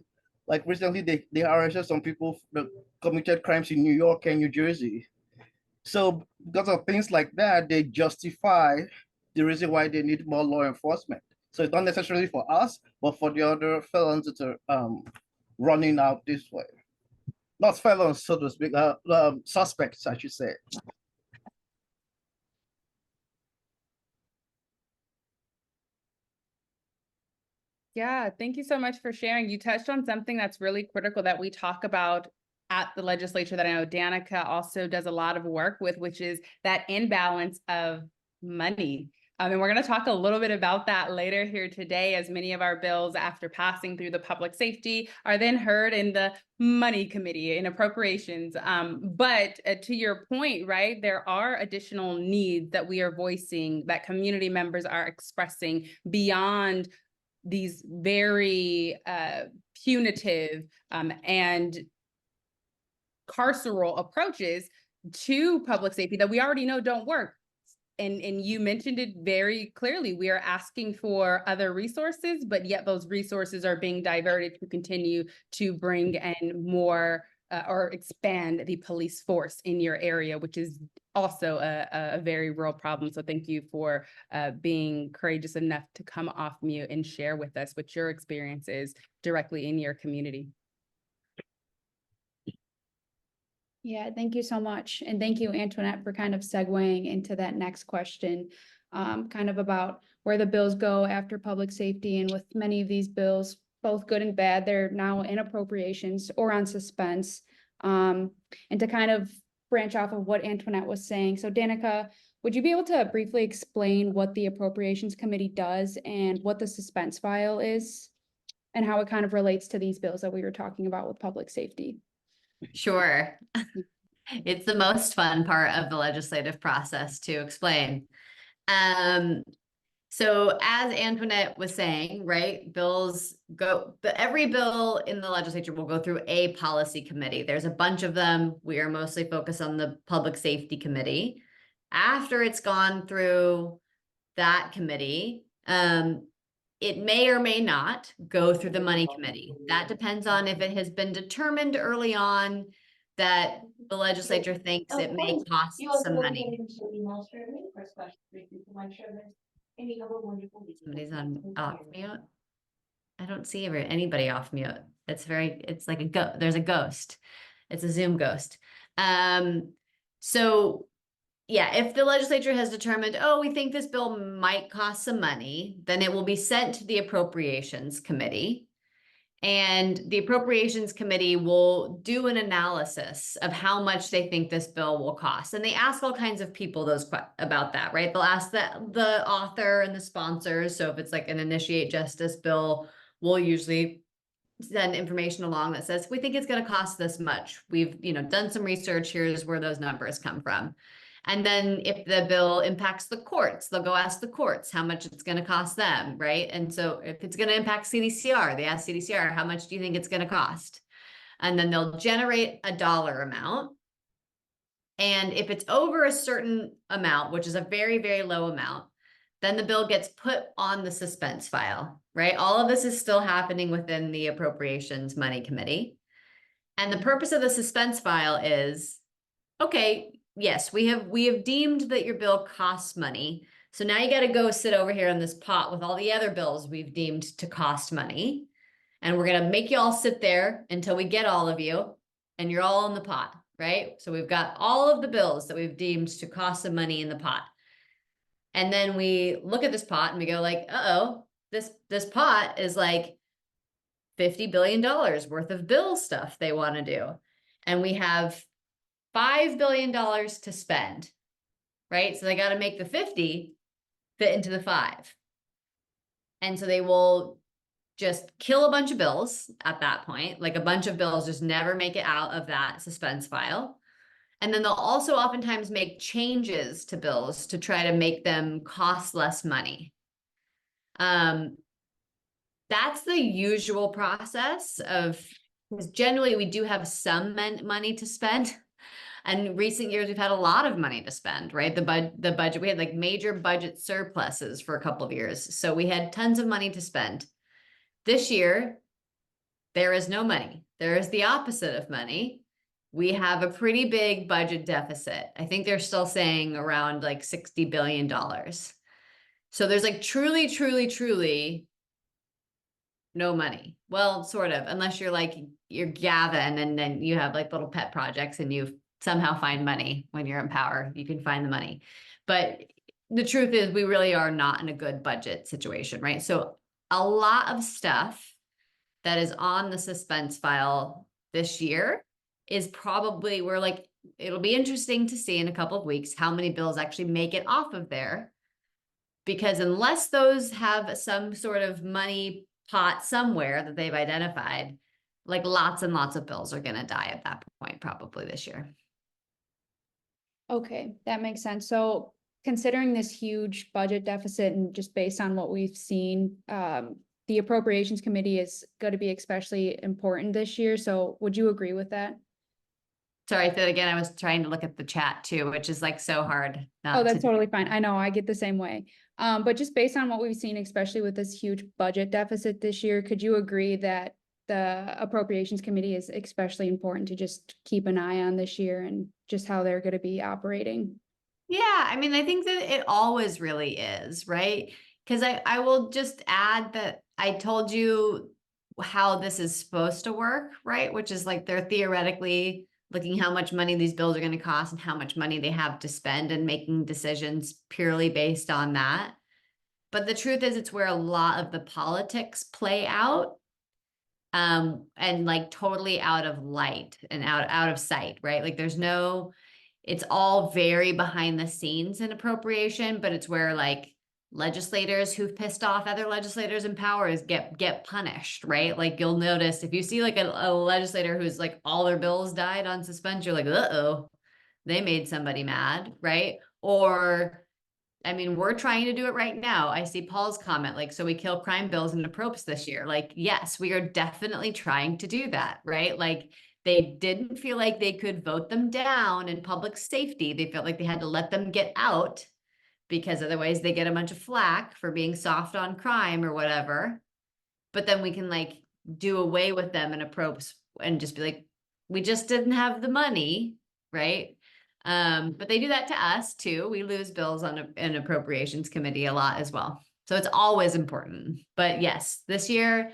Like recently, they arrested some people that committed crimes in New York and New Jersey. So because of things like that, they justify the reason why they need more law enforcement. So it's not necessarily for us, but for the other felons that are running out this way. Not felons, so to speak, suspects, I should say. Yeah, thank you so much for sharing. You touched on something that's really critical that we talk about at the legislature that I know Danica also does a lot of work with, which is that imbalance of money. And we're going to talk a little bit about that later here today, as many of our bills after passing through the public safety are then heard in the money committee in appropriations. But to your point, right, there are additional needs that we are voicing, that community members are expressing beyond these very punitive and carceral approaches to public safety that we already know don't work. And you mentioned it very clearly. We are asking for other resources, but yet those resources are being diverted to continue to bring in more or expand the police force in your area, which is also a very real problem. So thank you for being courageous enough to come off mute and share with us what your experience is directly in your community. Yeah, thank you so much. And thank you, Antoinette, for kind of segueing into that next question, kind of about where the bills go after public safety. And with many of these bills, both good and bad, they're now in appropriations or on suspense. And to kind of branch off of what Antoinette was saying. So Danica, would you be able to briefly explain what the Appropriations Committee does and what the suspense file is and how it kind of relates to these bills that we were talking about with public safety? Sure. It's the most fun part of the legislative process to explain. So as Antoinette was saying, right, every bill in the legislature will go through a policy committee. There's a bunch of them. We are mostly focused on the Public Safety Committee. After it's gone through that committee, it may or may not go through the money committee. That depends on if it has been determined early on that the legislature thinks it may cost some money. Somebody's on off mute. I don't see anybody off mute. It's like there's a ghost. It's a Zoom ghost. So yeah, if the legislature has determined, oh, we think this bill might cost some money, then it will be sent to the Appropriations Committee. And the Appropriations Committee will do an analysis of how much they think this bill will cost. And they ask all kinds of people about that, right? They'll ask the author and the sponsors. So if it's like an Initiate Justice bill, we'll usually send information along that says, we think it's going to cost this much. We've, done some research. Here's where those numbers come from. And then if the bill impacts the courts, they'll go ask the courts how much it's going to cost them, right? And so if it's going to impact CDCR, they ask CDCR, how much do you think it's going to cost? And then they'll generate a dollar amount. And if it's over a certain amount, which is a very, very low amount, then the bill gets put on the suspense file, right? All of this is still happening within the Appropriations Money Committee. And the purpose of the suspense file is, okay, yes, we have deemed that your bill costs money. So now you got to go sit over here in this pot with all the other bills we've deemed to cost money. And we're going to make you all sit there until we get all of you and you're all in the pot, right? So we've got all of the bills that we've deemed to cost some money in the pot. And then we look at this pot and we go like, uh-oh, this pot is like $50 billion worth of bill stuff they want to do. And we have $5 billion to spend, right? So they got to make the 50 fit into the 5. And so they will just kill a bunch of bills at that point. Like a bunch of bills just never make it out of that suspense file. And then they'll also oftentimes make changes to bills to try to make them cost less money. That's the usual process because generally we do have some money to spend. And in recent years, we've had a lot of money to spend, right? The budget, we had like major budget surpluses for a couple of years. So we had tons of money to spend. This year, there is no money. There is the opposite of money. We have a pretty big budget deficit. I think they're still saying around like $60 billion. So there's like truly, truly, truly no money. Well, sort of, unless you're Gavin and then you have like little pet projects and you somehow find money when you're in power, you can find the money. But the truth is we really are not in a good budget situation, right? So a lot of stuff that is on the suspense file this year is probably, it'll be interesting to see in a couple of weeks how many bills actually make it off of there. Because unless those have some sort of money pot somewhere that they've identified, like lots and lots of bills are going to die at that point, probably this year. Okay, that makes sense. So considering this huge budget deficit and just based on what we've seen, the Appropriations Committee is going to be especially important this year. So would you agree with that? Sorry, that again, I was trying to look at the chat too, which is like so hard. Oh, that's totally fine. I know, I get the same way. But just based on what we've seen, especially with this huge budget deficit this year, could you agree that the Appropriations Committee is especially important to just keep an eye on this year and just how they're going to be operating? Yeah, I mean, I think that it always really is, right? Because I will just add that I told you how this is supposed to work, right? Which is like they're theoretically looking how much money these bills are going to cost and how much money they have to spend and making decisions purely based on that. But the truth is it's where a lot of the politics play out. And like totally out of light and out of sight, right? Like it's all very behind the scenes in appropriation, but it's where like legislators who've pissed off other legislators in power get punished, right? Like you'll notice if you see like a legislator who's like all their bills died on suspense, you're like, uh-oh, they made somebody mad, right? Or I mean, we're trying to do it right now. I see Paul's comment, like, so we kill crime bills and appropes this year. Like, yes, we are definitely trying to do that, right? Like, they didn't feel like they could vote them down in public safety. They felt like they had to let them get out because otherwise they get a bunch of flack for being soft on crime or whatever. But then we can like do away with them and approach and just be like, we just didn't have the money, right? But they do that to us too. We lose bills on an appropriations committee a lot as well. So it's always important. But yes, this year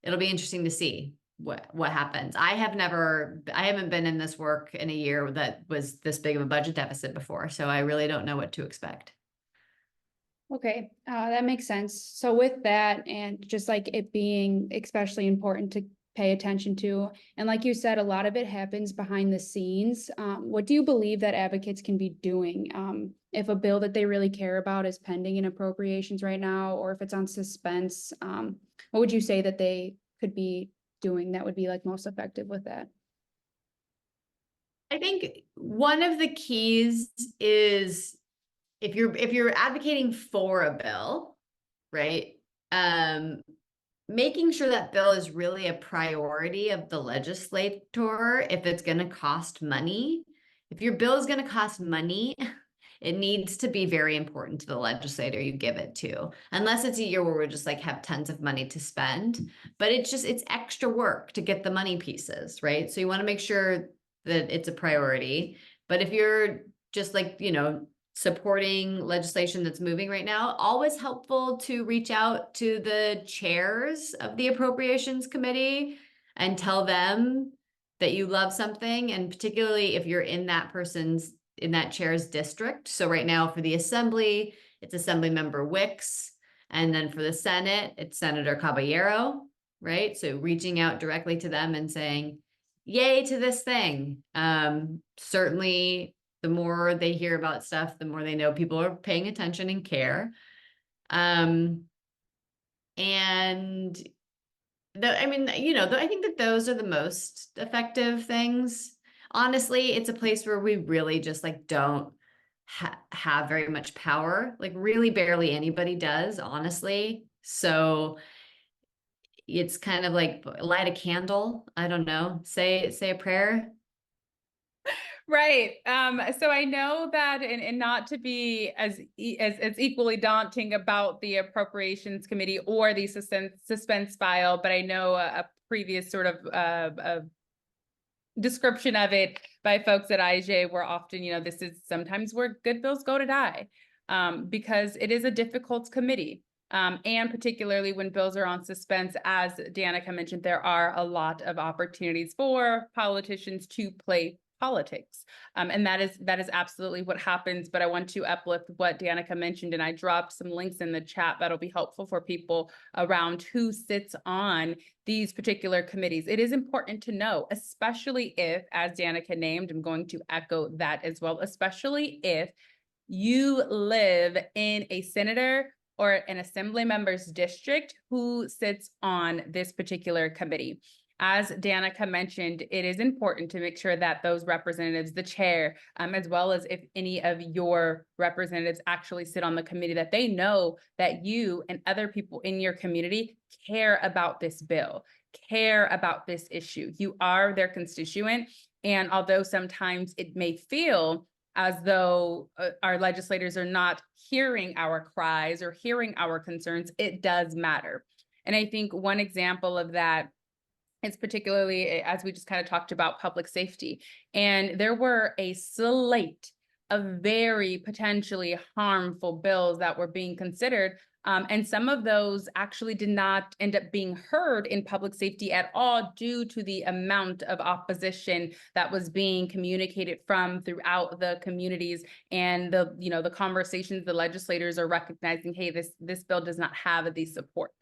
it'll be interesting to see what happens. I haven't been in this work in a year that was this big of a budget deficit before. So I really don't know what to expect. Okay, that makes sense. So with that, and just like it being especially important to pay attention to, and like you said, a lot of it happens behind the scenes. What do you believe that advocates can be doing? If a bill that they really care about is pending in appropriations right now, or if it's on suspense, what would you say that they could be doing that would be like most effective with that? I think one of the keys is if you're advocating for a bill, right? Making sure that bill is really a priority of the legislator if it's going to cost money. If your bill is going to cost money, it needs to be very important to the legislator you give it to, unless it's a year where we just like have tons of money to spend, but it's extra work to get the money pieces, right? So you want to make sure that it's a priority. But if you're just like, supporting legislation that's moving right now, always helpful to reach out to the chairs of the appropriations committee and tell them that you love something, and particularly if you're in that chair's district. So right now for the assembly, it's Assembly Member Wicks, and then for the Senate, it's Senator Caballero, right? So reaching out directly to them and saying, yay to this thing. Certainly the more they hear about stuff, the more they know people are paying attention and care. I think that those are the most effective things. Honestly, it's a place where we really just like don't have very much power. Like really barely anybody does, honestly. So it's kind of like light a candle. I don't know, say a prayer. Right. So I know that, and not to be as equally daunting about the appropriations committee or the suspense file, but I know a previous sort of description of it by folks at IJ were often, this is sometimes where good bills go to die, because it is a difficult committee. And particularly when bills are on suspense, as Danica mentioned, there are a lot of opportunities for politicians to play politics. And that is absolutely what happens. But I want to uplift what Danica mentioned, and I dropped some links in the chat that'll be helpful for people around who sits on these particular committees. It is important to know, especially if, as Danica named, I'm going to echo that as well, especially if you live in a senator or an assembly member's district who sits on this particular committee. As Danica mentioned, it is important to make sure that those representatives, the chair, as well as if any of your representatives actually sit on the committee, that they know that you and other people in your community care about this bill, care about this issue. You are their constituent. And although sometimes it may feel as though our legislators are not hearing our cries or hearing our concerns, it does matter. And I think one example of that is particularly, as we just kind of talked about, public safety. And there were a slate of very potentially harmful bills that were being considered. And some of those actually did not end up being heard in public safety at all due to the amount of opposition that was being communicated from throughout the communities, and the conversations the legislators are recognizing, hey, this bill does not have the support.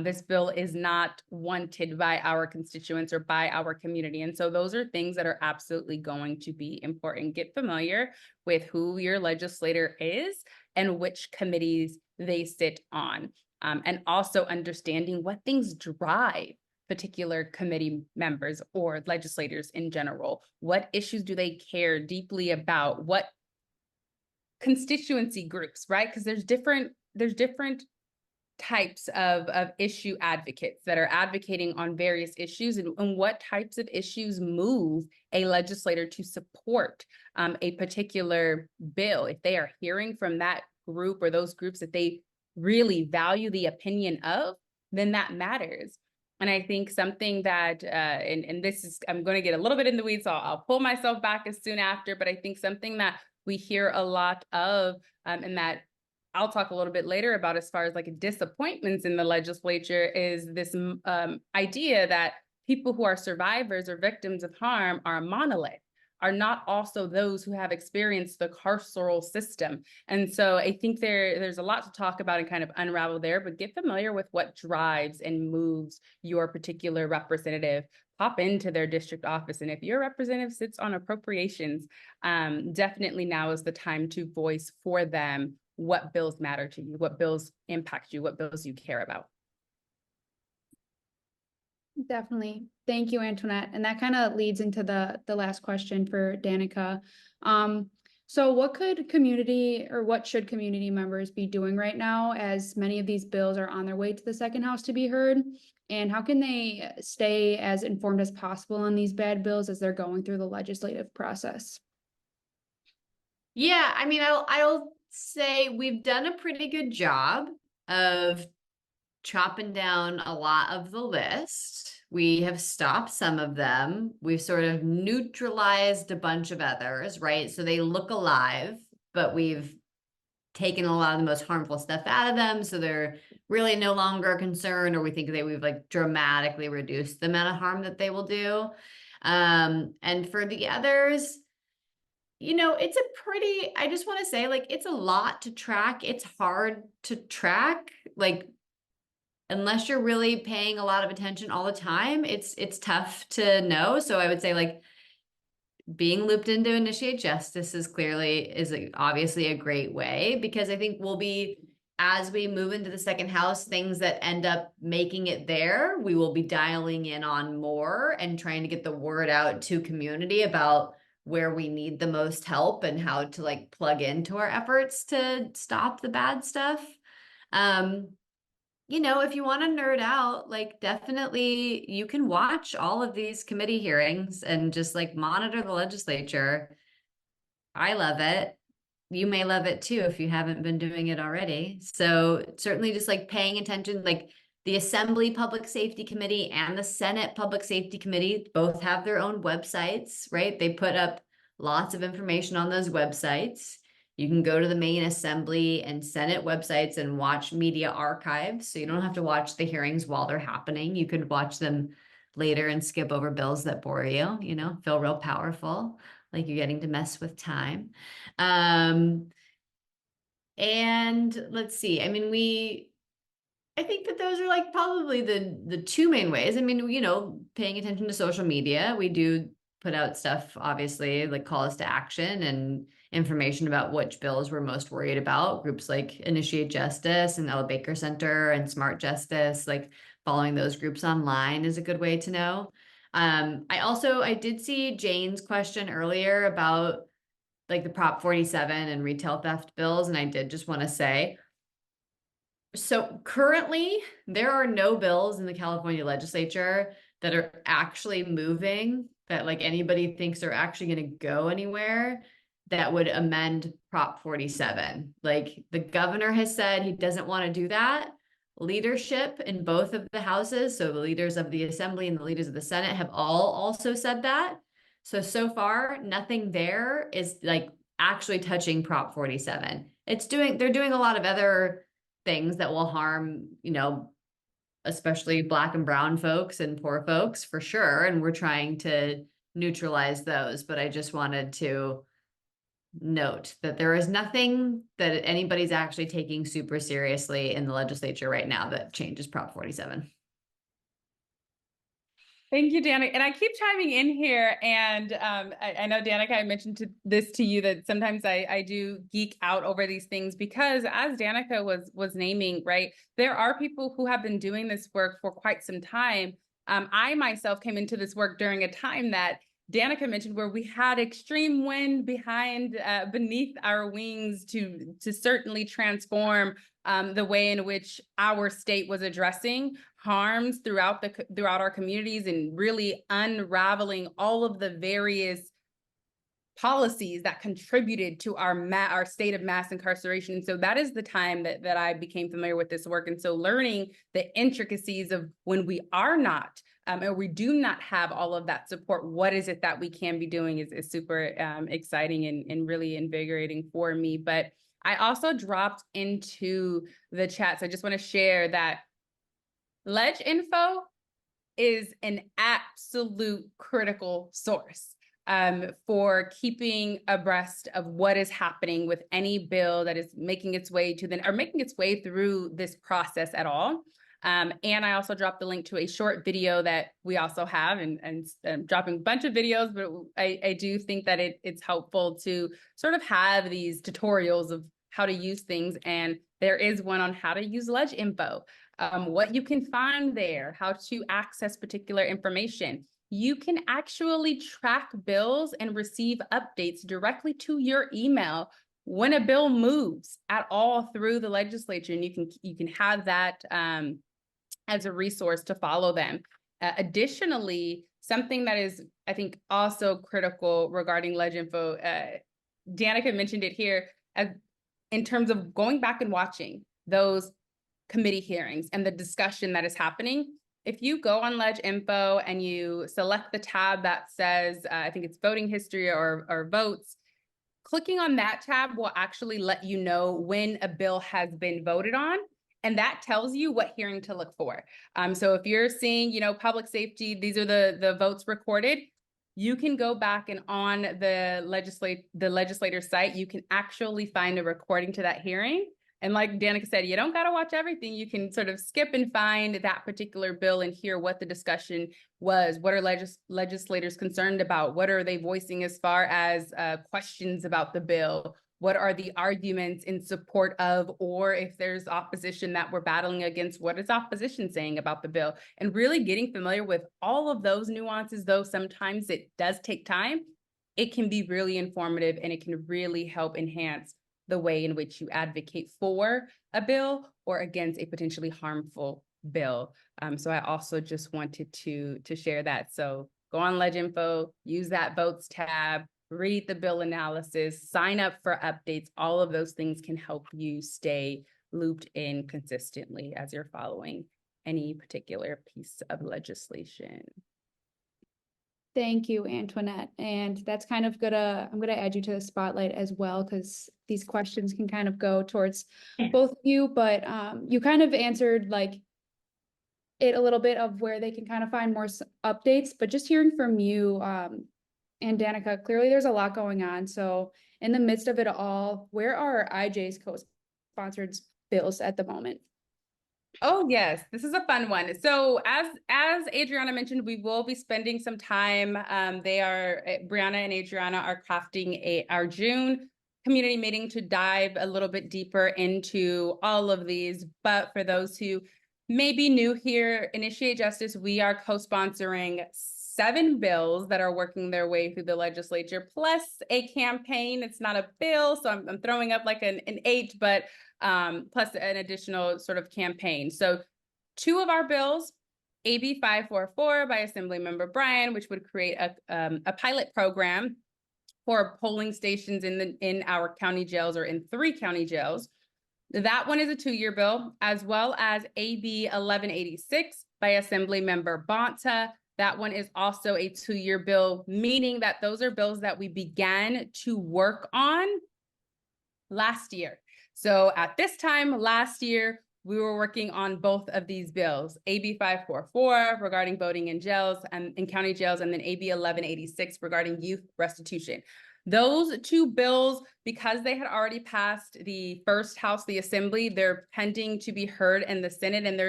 This bill is not wanted by our constituents or by our community. And so those are things that are absolutely going to be important. Get familiar with who your legislator is and which committees they sit on, and also understanding what things drive particular committee members or legislators in general. What issues do they care deeply about? What constituency groups, right? Because there's different types of issue advocates that are advocating on various issues, and what types of issues move a legislator to support a particular bill. If they are hearing from that group or those groups that they really value the opinion of, then that matters. And I think something that, and this is, I'm going to get a little bit in the weeds, so I'll pull myself back as soon after, but I think something that we hear a lot of, and that I'll talk a little bit later about as far as like disappointments in the legislature, is this idea that people who are survivors or victims of harm are a monolith, are not also those who have experienced the carceral system. And so I think there's a lot to talk about and kind of unravel there, but get familiar with what drives and moves your particular representative. Pop into their district office. And if your representative sits on appropriations, definitely now is the time to voice for them what bills matter to you, what bills impact you, what bills you care about. Definitely. Thank you, Antoinette. And that kind of leads into the last question for Danica. So what should community members be doing right now, as many of these bills are on their way to the second house to be heard? And how can they stay as informed as possible on these bad bills as they're going through the legislative process? Yeah, I mean, I'll say we've done a pretty good job of chopping down a lot of the list. We have stopped some of them. We've sort of neutralized a bunch of others, right? So they look alive, but we've taken a lot of the most harmful stuff out of them. So they're really no longer a concern, or we think that we've like dramatically reduced the amount of harm that they will do. And for the others, you know, it's a pretty, I just want to say, like, it's a lot to track. It's hard to track, like, unless you're really paying a lot of attention all the time, it's tough to know. So I would say, like, being looped into Initiate Justice is obviously a great way, because I think we'll be, as we move into the second house, things that end up making it there, we will be dialing in on more and trying to get the word out to community about where we need the most help and how to like plug into our efforts to stop the bad stuff. You know, if you want to nerd out, like, definitely you can watch all of these committee hearings and just like monitor the legislature. I love it. You may love it too if you haven't been doing it already. So certainly just like paying attention, like the Assembly Public Safety Committee and the Senate Public Safety Committee both have their own websites, right? They put up lots of information on those websites. You can go to the main Assembly and Senate websites and watch media archives. So you don't have to watch the hearings while they're happening. You could watch them later and skip over bills that bore you, you know, feel real powerful, like you're getting to mess with time. And let's see, I mean, I think that those are like probably the two main ways. I mean, you know, paying attention to social media, we do put out stuff, obviously, like calls to action and information about which bills we're most worried about. Groups like Initiate Justice and Ella Baker Center and Smart Justice, like following those groups online is a good way to know. I did see Jane's question earlier about like the Prop 47 and retail theft bills. And I did just want to say, so currently there are no bills in the California legislature that are actually moving, that like anybody thinks are actually going to go anywhere, that would amend Prop 47. Like the governor has said he doesn't want to do that. Leadership in both of the houses, so the leaders of the Assembly and the leaders of the Senate, have all also said that. So far, nothing there is like actually touching Prop 47. They're doing a lot of other things that will harm, you know, especially Black and brown folks and poor folks for sure. And we're trying to neutralize those. But I just wanted to note that there is nothing that anybody's actually taking super seriously in the legislature right now that changes Prop 47. Thank you, Danica. And I keep chiming in here. And I know, Danica, I mentioned this to you that sometimes I do geek out over these things, because as Danica was naming, right, there are people who have been doing this work for quite some time. I myself came into this work during a time that Danica mentioned, where we had extreme wind beneath our wings to certainly transform the way in which our state was addressing harms throughout our communities, and really unraveling all of the various policies that contributed to our state of mass incarceration. And so that is the time that I became familiar with this work. And so learning the intricacies of when we are not, or we do not have all of that support, what is it that we can be doing is super exciting and really invigorating for me. But I also dropped into the chat. So I just want to share that Ledge Info is an absolute critical source for keeping abreast of what is happening with any bill that is making its way through this process at all. And I also dropped the link to a short video that we also have, and dropping a bunch of videos, but I do think that it's helpful to sort of have these tutorials of how to use things. And there is one on how to use Ledge Info, what you can find there, how to access particular information. You can actually track bills and receive updates directly to your email when a bill moves at all through the legislature, and you can have that as a resource to follow them. Additionally, something that is, I think, also critical regarding Ledge Info, Danica mentioned it here, in terms of going back and watching those committee hearings and the discussion that is happening. If you go on Ledge Info and you select the tab that says, I think it's voting history or votes, clicking on that tab will actually let you know when a bill has been voted on. And that tells you what hearing to look for. So if you're seeing, public safety, these are the votes recorded, you can go back and on the legislator site, you can actually find a recording to that hearing. And like Danica said, you don't got to watch everything. You can sort of skip and find that particular bill and hear what the discussion was. What are legislators concerned about? What are they voicing as far as questions about the bill? What are the arguments in support of, or if there's opposition that we're battling against, what is opposition saying about the bill? And really getting familiar with all of those nuances, though sometimes it does take time, it can be really informative and it can really help enhance the way in which you advocate for a bill or against a potentially harmful bill. So I also just wanted to share that. So go on Ledge Info, use that votes tab, read the bill analysis, sign up for updates. All of those things can help you stay looped in consistently as you're following any particular piece of legislation. Thank you, Antoinette. And that's kind of I'm gonna add you to the spotlight as well, because these questions can kind of go towards both of you, but you kind of answered like it a little bit of where they can kind of find more updates, but just hearing from you and Danica, clearly there's a lot going on. So in the midst of it all, where are IJ's co-sponsored bills at the moment? Oh, yes, this is a fun one. So as Adriana mentioned, we will be spending some time. Brianna and Adriana are crafting our June community meeting to dive a little bit deeper into all of these. But for those who may be new here, Initiate Justice, we are co-sponsoring 7 bills that are working their way through the legislature, plus a campaign. It's not a bill, so I'm throwing up like an 8, but plus an additional sort of campaign. So 2 of our bills, AB 544 by Assemblymember Bryan, which would create a pilot program for polling stations in our county jails, or in 3 county jails. That one is a 2-year bill, as well as AB 1186 by Assemblymember Bonta. That one is also a 2-year bill, meaning that those are bills that we began to work on last year. So at this time last year, we were working on both of these bills, AB 544 regarding voting in jails and in county jails, and then AB 1186 regarding youth restitution. Those 2 bills, because they had already passed the first house, the assembly, they're pending to be heard in the Senate. And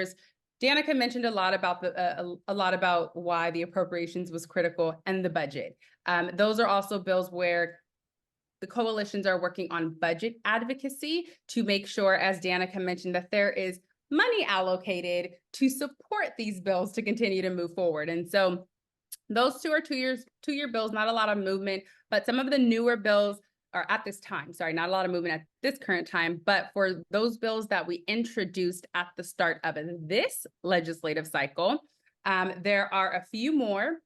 Danica mentioned a lot about why the appropriations was critical and the budget. Those are also bills where the coalitions are working on budget advocacy to make sure, as Danica mentioned, that there is money allocated to support these bills to continue to move forward. And so those 2 are 2-year bills, not a lot of movement, but some of the newer bills are at this time, not a lot of movement at this current time, but for those bills that we introduced at the start of this legislative cycle, there are a few more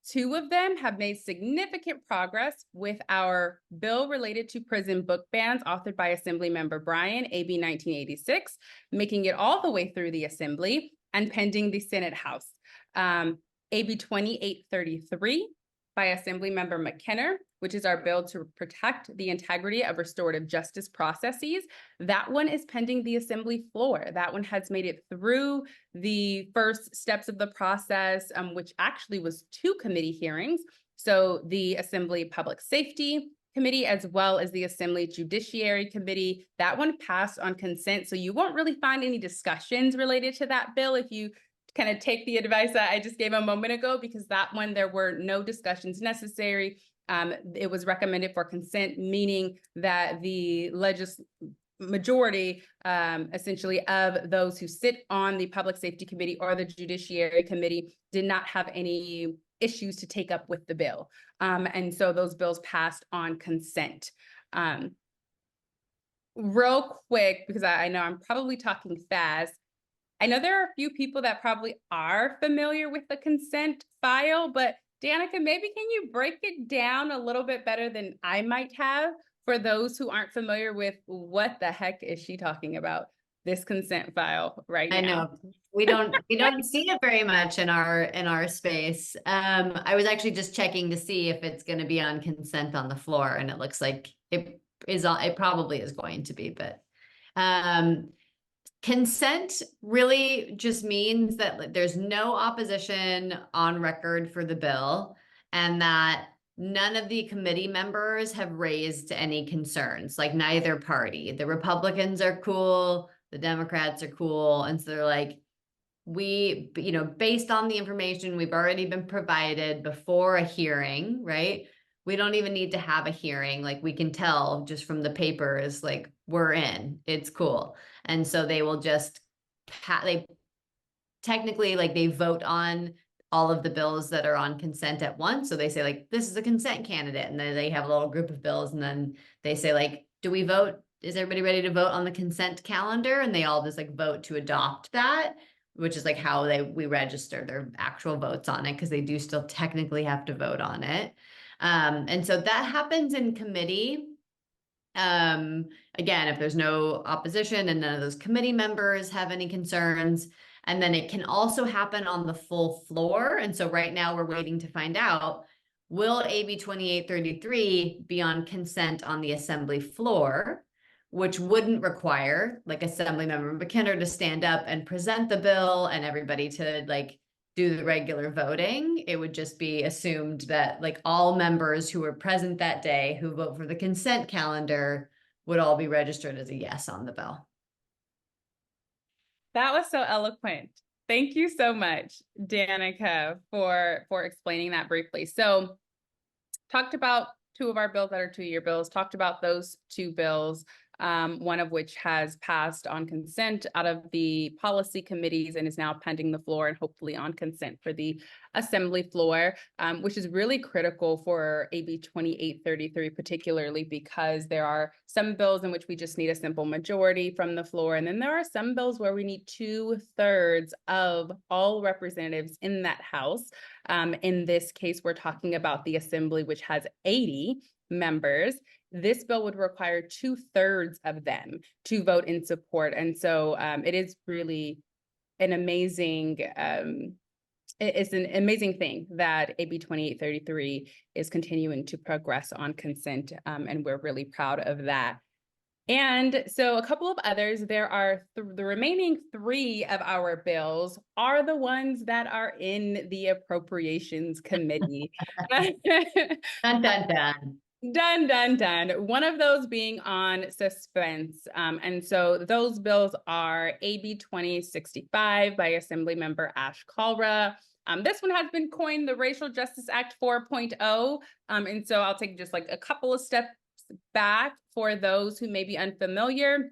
2 of them have made significant progress with our bill related to prison book bans authored by Assemblymember Bryan, AB 1986, making it all the way through the Assembly and pending the Senate House. AB 2833 by Assemblymember McKenna, which is our bill to protect the integrity of restorative justice processes. That one is pending the Assembly floor. That one has made it through the first steps of the process, which actually was 2 committee hearings. So the Assembly Public Safety Committee, as well as the Assembly Judiciary Committee, that one passed on consent. So you won't really find any discussions related to that bill if you kind of take the advice that I just gave a moment ago, because that one, there were no discussions necessary. It was recommended for consent, meaning that the majority, essentially, of those who sit on the Public Safety Committee or the Judiciary Committee did not have any issues to take up with the bill. And so those bills passed on consent. Real quick, because I know I'm probably talking fast, I know there are a few people that probably are familiar with the consent file, but Danica, maybe can you break it down a little bit better than I might have for those who aren't familiar with what the heck is she talking about, this consent file right now? I know we don't see it very much in our space. I was actually just checking to see if it's going to be on consent on the floor, and it looks like it is. It probably is going to be, but consent really just means that there's no opposition on record for the bill, and that none of the committee members have raised any concerns, like neither party. The Republicans are cool, the Democrats are cool. And so they're like, we, based on the information we've already been provided before a hearing, right? We don't even need to have a hearing. Like, we can tell just from the papers, like, we're in, it's cool. And so they will just, they technically, like, they vote on all of the bills that are on consent at once. So they say, like, this is a consent candidate. And then they have a little group of bills. And then they say, like, do we vote? Is everybody ready to vote on the consent calendar? And they all just like vote to adopt that, which is like how we register their actual votes on it, because they do still technically have to vote on it. And so that happens in committee. Again, if there's no opposition and none of those committee members have any concerns. And then it can also happen on the full floor. And so right now we're waiting to find out, will AB 2833 be on consent on the Assembly floor, which wouldn't require like Assemblymember McKenna to stand up and present the bill and everybody to like do the regular voting. It would just be assumed that like all members who were present that day who vote for the consent calendar would all be registered as a yes on the bill. That was so eloquent. Thank you so much, Danica, for explaining that briefly. So talked about 2 of our bills that are 2-year bills, talked about those 2 bills, one of which has passed on consent out of the policy committees and is now pending the floor and hopefully on consent for the Assembly floor, which is really critical for AB 2833, particularly because there are some bills in which we just need a simple majority from the floor. And then there are some bills where we need 2/3 of all representatives in that house. In this case, we're talking about the Assembly, which has 80 members. This bill would require 2/3 of them to vote in support. And so it is really an amazing, it's an amazing thing that AB 2833 is continuing to progress on consent. And we're really proud of that. And so a couple of others, there are the remaining 3 of our bills are the ones that are in the Appropriations Committee. Dun, dun, dun. Done, done, done. One of those being on suspense. And so those bills are AB 2065 by Assemblymember Ash Kalra. This one has been coined the Racial Justice Act 4.0. And so I'll take just like a couple of steps back for those who may be unfamiliar.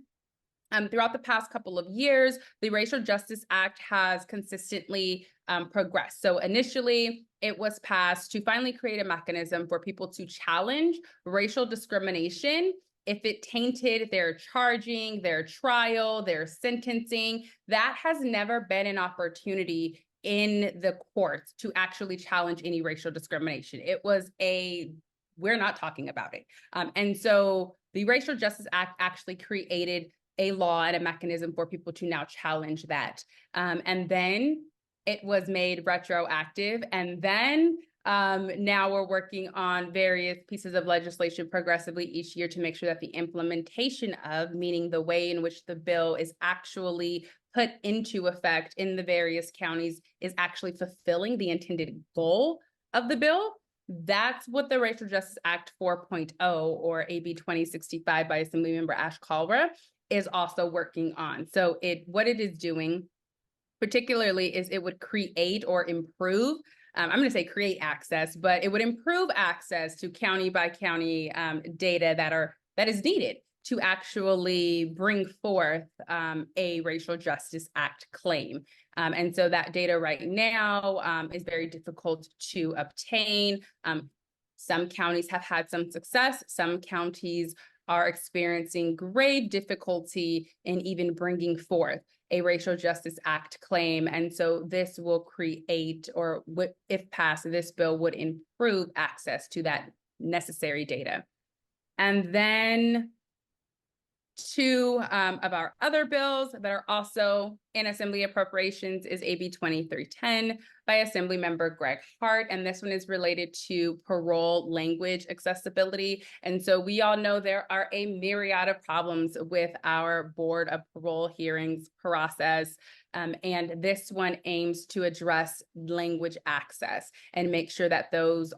Throughout the past couple of years, the Racial Justice Act has consistently progressed. So initially, it was passed to finally create a mechanism for people to challenge racial discrimination if it tainted their charging, their trial, their sentencing. That has never been an opportunity in the courts to actually challenge any racial discrimination. It was we're not talking about it. And so the Racial Justice Act actually created a law and a mechanism for people to now challenge that. And then it was made retroactive. And then now we're working on various pieces of legislation progressively each year to make sure that the implementation of, meaning the way in which the bill is actually put into effect in the various counties, is actually fulfilling the intended goal of the bill. That's what the Racial Justice Act 4.0 or AB 2065 by Assemblymember Ash Kalra is also working on. So what it is doing particularly is it would create or improve, I'm going to say create access, but it would improve access to county by county data that is needed to actually bring forth a Racial Justice Act claim. And so that data right now is very difficult to obtain. Some counties have had some success. Some counties are experiencing grave difficulty in even bringing forth a Racial Justice Act claim. And so this will create, or if passed, this bill would improve access to that necessary data. And then two of our other bills that are also in Assembly Appropriations is AB 2310 by Assemblymember Greg Hart. And this one is related to parole language accessibility. And so we all know there are a myriad of problems with our Board of Parole hearings process. And this one aims to address language access and make sure that those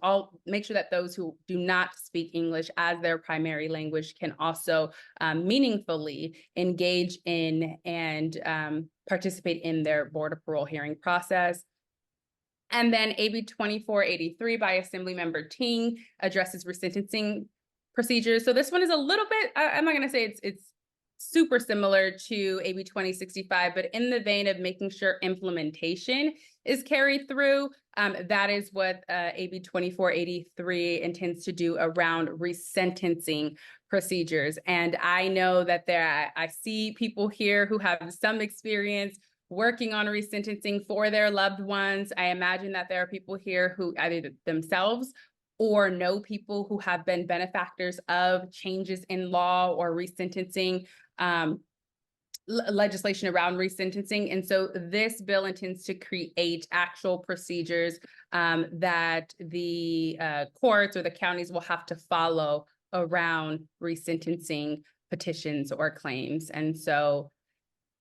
who do not speak English as their primary language can also meaningfully engage in and participate in their Board of Parole hearing process. And then AB 2483 by Assemblymember Ting addresses resentencing procedures. So this one is a little bit, I'm not going to say it's super similar to AB 2065, but in the vein of making sure implementation is carried through. That is what AB 2483 intends to do around resentencing procedures. And I know that I see people here who have some experience working on resentencing for their loved ones. I imagine that there are people here who either themselves or know people who have been benefactors of changes in law or resentencing legislation around resentencing. And so this bill intends to create actual procedures that the courts or the counties will have to follow around resentencing petitions or claims. And so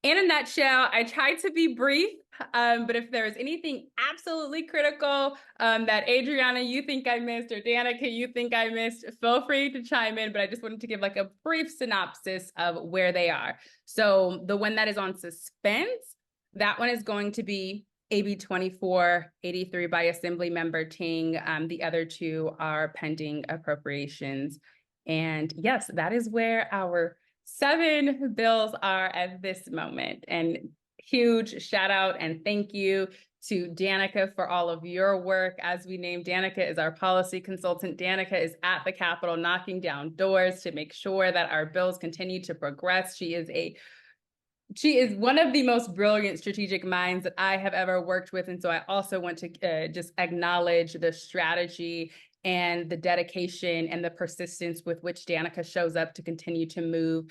in a nutshell, I tried to be brief, but if there is anything absolutely critical that Adriana, you think I missed, or Danica, you think I missed, feel free to chime in, but I just wanted to give like a brief synopsis of where they are. So the one that is on suspense, that one is going to be AB 2483 by Assemblymember Ting. The other two are pending appropriations. And yes, that is where our 7 bills are at this moment. And huge shout out and thank you to Danica for all of your work. As we named, Danica is our policy consultant. Danica is at the Capitol knocking down doors to make sure that our bills continue to progress. She is one of the most brilliant strategic minds that I have ever worked with. And so I also want to just acknowledge the strategy and the dedication and the persistence with which Danica shows up to continue to move,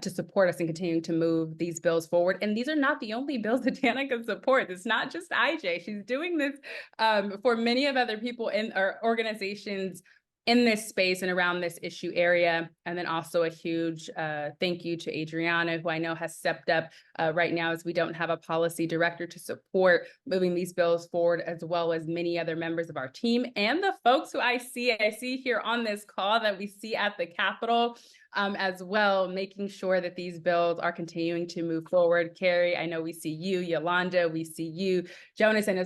to support us and continuing to move these bills forward. And these are not the only bills that Danica supports. It's not just IJ. She's doing this for many of other people in our organizations in this space and around this issue area. And then also a huge thank you to Adriana, who I know has stepped up right now as we don't have a policy director to support moving these bills forward, as well as many other members of our team and the folks who I see here on this call that we see at the Capitol as well, making sure that these bills are continuing to move forward. Carrie, I know we see you. Yolanda, we see you. Jonas, I know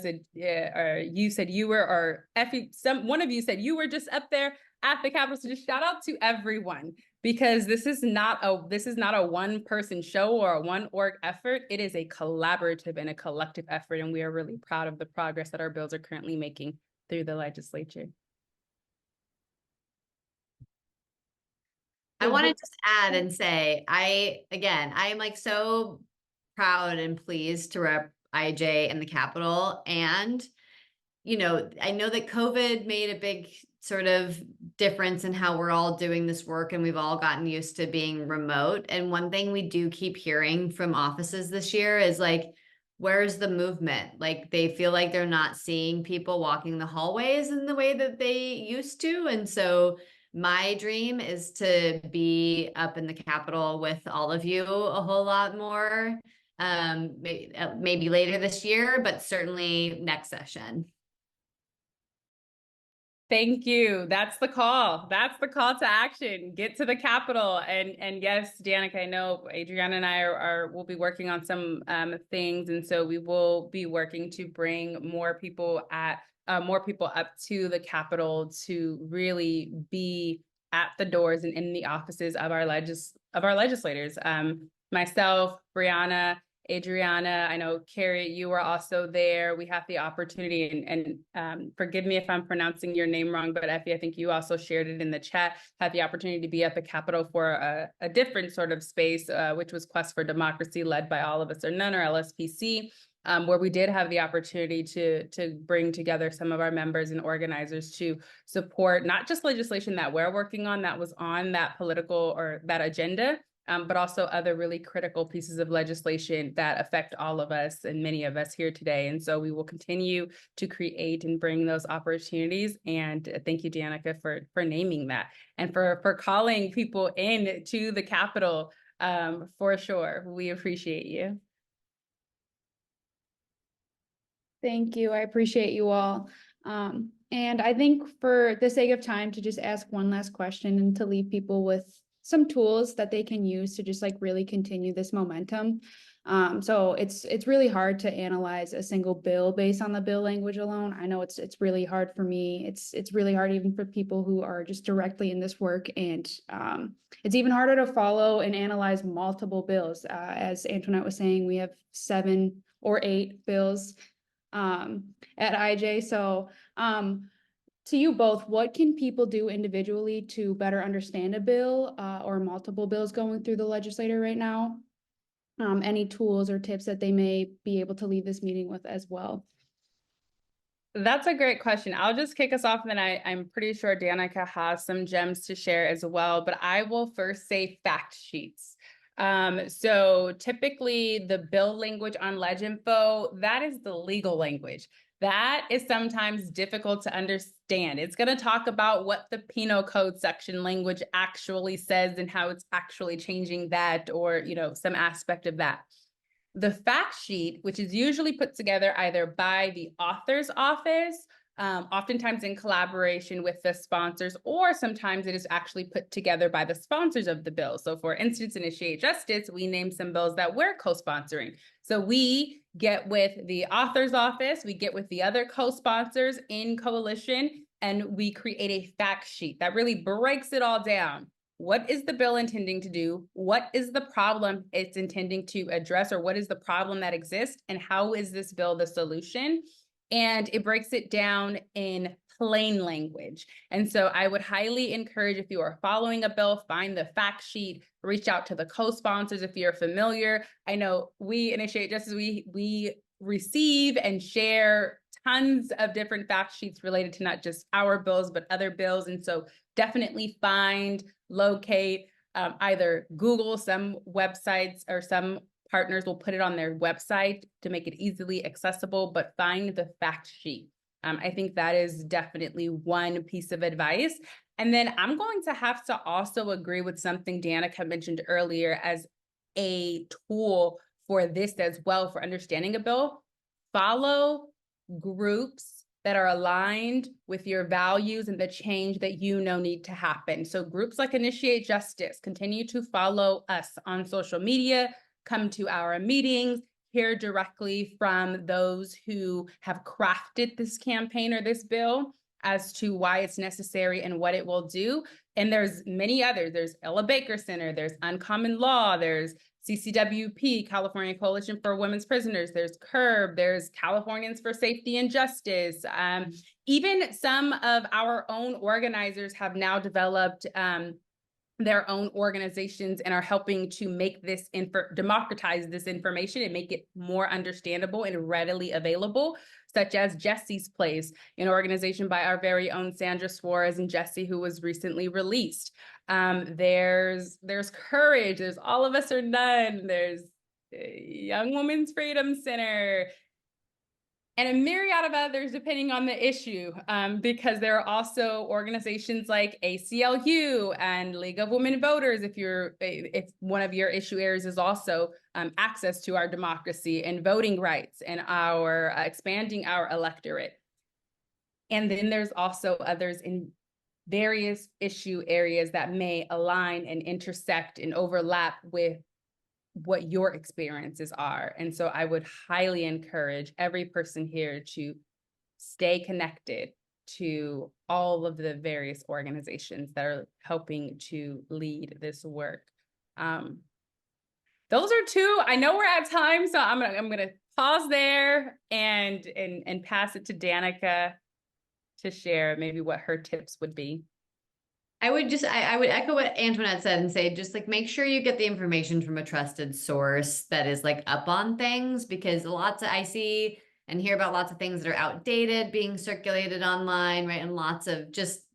you said you were, or Effie, one of you said you were just up there at the Capitol. So just shout out to everyone, because this is not a one person show or a one org effort. It is a collaborative and a collective effort. And we are really proud of the progress that our bills are currently making through the legislature. I want to just add and say, I am like so proud and pleased to IJ and the Capitol. And, you know, I know that COVID made a big sort of difference in how we're all doing this work, and we've all gotten used to being remote. And one thing we do keep hearing from offices this year is like, where's the movement? Like they feel like they're not seeing people walking the hallways in the way that they used to. And so my dream is to be up in the Capitol with all of you a whole lot more, maybe later this year, but certainly next session. Thank you. That's the call. That's the call to action. Get to the Capitol. And yes, Danica, I know Adriana and I will be working on some things, and so we will be working to bring more people up to the Capitol to really be at the doors and in the offices of our legislators. Myself, Brianna, Adriana, I know Carrie, you were also there. We have the opportunity, and forgive me if I'm pronouncing your name wrong, but Effie, I think you also shared it in the chat, had the opportunity to be at the Capitol for a different sort of space, which was Quest for Democracy, led by All of Us or None, or LSPC, where we did have the opportunity to bring together some of our members and organizers to support not just legislation that we're working on that was on that political or that agenda, but also other really critical pieces of legislation that affect all of us and many of us here today. And so we will continue to create and bring those opportunities. And thank you, Danica, for naming that and for calling people in to the Capitol, for sure. We appreciate you. Thank you. I appreciate you all. And I think for the sake of time to just ask one last question and to leave people with some tools that they can use to just like really continue this momentum. So it's really hard to analyze a single bill based on the bill language alone. I know it's really hard for me. It's really hard even for people who are just directly in this work. And it's even harder to follow and analyze multiple bills. As Antoinette was saying, we have 7 or 8 bills at IJ. So to you both, what can people do individually to better understand a bill or multiple bills going through the legislature right now? Any tools or tips that they may be able to leave this meeting with as well? That's a great question. I'll just kick us off, and then I'm pretty sure Danica has some gems to share as well, but I will first say fact sheets. So typically the bill language on LegInfo, that is the legal language. That is sometimes difficult to understand. It's going to talk about what the penal code section language actually says and how it's actually changing that, or, you know, some aspect of that. The fact sheet, which is usually put together either by the author's office, oftentimes in collaboration with the sponsors, or sometimes it is actually put together by the sponsors of the bill. So for instance, Initiate Justice, we named some bills that we're co-sponsoring. So we get with the author's office, we get with the other co-sponsors in coalition, and we create a fact sheet that really breaks it all down. What is the bill intending to do? What is the problem it's intending to address, or what is the problem that exists? And how is this bill the solution? And it breaks it down in plain language. And so I would highly encourage, if you are following a bill, find the fact sheet, reach out to the co-sponsors if you're familiar. I know we Initiate Justice, we receive and share tons of different fact sheets related to not just our bills, but other bills. And so definitely find, locate, either Google some websites, or some partners will put it on their website to make it easily accessible, but find the fact sheet. I think that is definitely one piece of advice. And then I'm going to have to also agree with something Danica mentioned earlier as a tool for this as well, for understanding a bill. Follow groups that are aligned with your values and the change that you know need to happen. So groups like Initiate Justice, continue to follow us on social media, come to our meetings, hear directly from those who have crafted this campaign or this bill as to why it's necessary and what it will do. And there's many others. There's Ella Baker Center, there's Uncommon Law, there's CCWP, California Coalition for Women's Prisoners, there's CURB, there's Californians for Safety and Justice. Even some of our own organizers have now developed their own organizations and are helping to make this democratize this information and make it more understandable and readily available, such as Jesse's Place, an organization by our very own Sandra Suarez and Jesse, who was recently released. There's Courage, there's All of Us or None, there's Young Women's Freedom Center, and a myriad of others depending on the issue, because there are also organizations like ACLU and League of Women Voters, if one of your issue areas is also access to our democracy and voting rights and our expanding our electorate. And then there's also others in various issue areas that may align and intersect and overlap with what your experiences are. And so I would highly encourage every person here to stay connected to all of the various organizations that are helping to lead this work. Those are two. I know we're at time, so I'm gonna pause there and pass it to Danica to share maybe what her tips would be. I would echo what Antoinette said and say, just like, make sure you get the information from a trusted source that is like up on things, because I see and hear about lots of things that are outdated being circulated online, right? And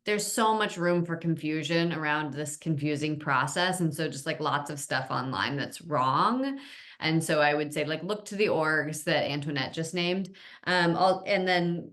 there's so much room for confusion around this confusing process. And so just like lots of stuff online that's wrong. And so I would say, like, look to the orgs that Antoinette just named. And then,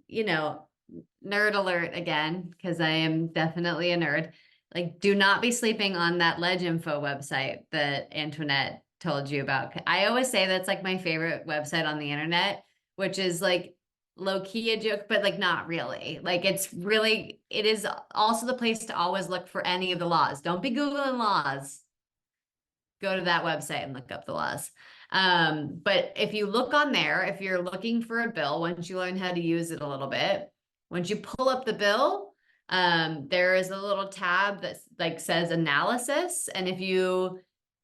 nerd alert again, because I am definitely a nerd. Like, do not be sleeping on that LegInfo website that Antoinette told you about. I always say that's like my favorite website on the internet, which is like low-key a joke, but like not really. Like, it is also the place to always look for any of the laws. Don't be Googling laws. Go to that website and look up the laws. But if you look on there, if you're looking for a bill, once you learn how to use it a little bit, once you pull up the bill, there is a little tab that like says analysis. And if you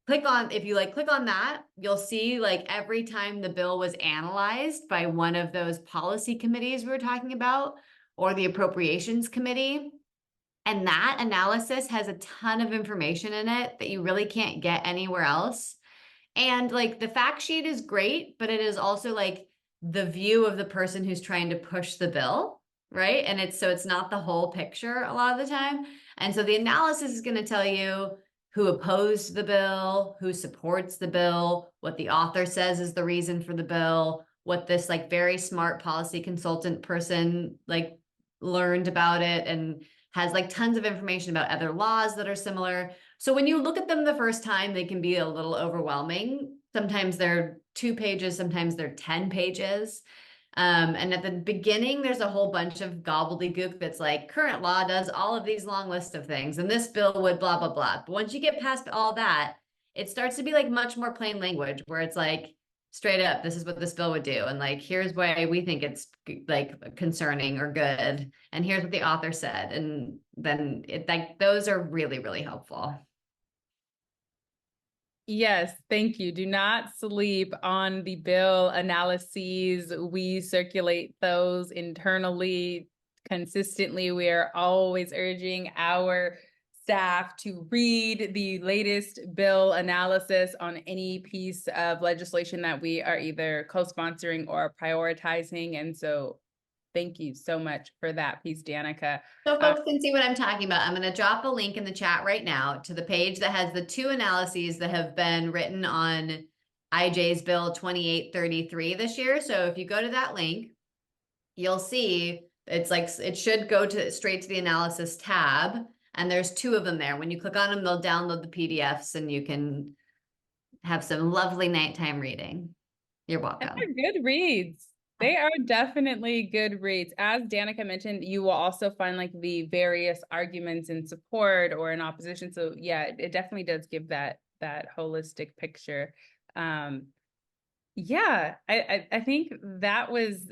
click on that, you'll see like every time the bill was analyzed by one of those policy committees we were talking about, or the appropriations committee. And that analysis has a ton of information in it that you really can't get anywhere else. And like the fact sheet is great, but it is also like the view of the person who's trying to push the bill, right? And it's not the whole picture a lot of the time. And so the analysis is going to tell you who opposed the bill, who supports the bill, what the author says is the reason for the bill, what this like very smart policy consultant person like learned about it, and has like tons of information about other laws that are similar. So when you look at them the first time, they can be a little overwhelming. Sometimes they're 2 pages, sometimes they're 10 pages. And at the beginning, there's a whole bunch of gobbledygook that's like, current law does all of these long list of things, and this bill would blah, blah, blah. But once you get past all that, it starts to be like much more plain language, where it's like, straight up, this is what this bill would do. And like, here's why we think it's like concerning or good. And here's what the author said. And then those are really, really helpful. Yes, thank you. Do not sleep on the bill analyses. We circulate those internally consistently. We are always urging our staff to read the latest bill analysis on any piece of legislation that we are either co-sponsoring or prioritizing. And so thank you so much for that piece, Danica. So folks can see what I'm talking about. I'm going to drop a link in the chat right now to the page that has the 2 analyses that have been written on IJ's bill 2833 this year. So if you go to that link, you'll see it's like, it should go straight to the analysis tab. And there's 2 of them there. When you click on them, they'll download the PDFs and you can have some lovely nighttime reading. You're welcome. And they're good reads. They are definitely good reads. As Danica mentioned, you will also find like the various arguments in support or in opposition. So yeah, it definitely does give that holistic picture. Yeah, I think that was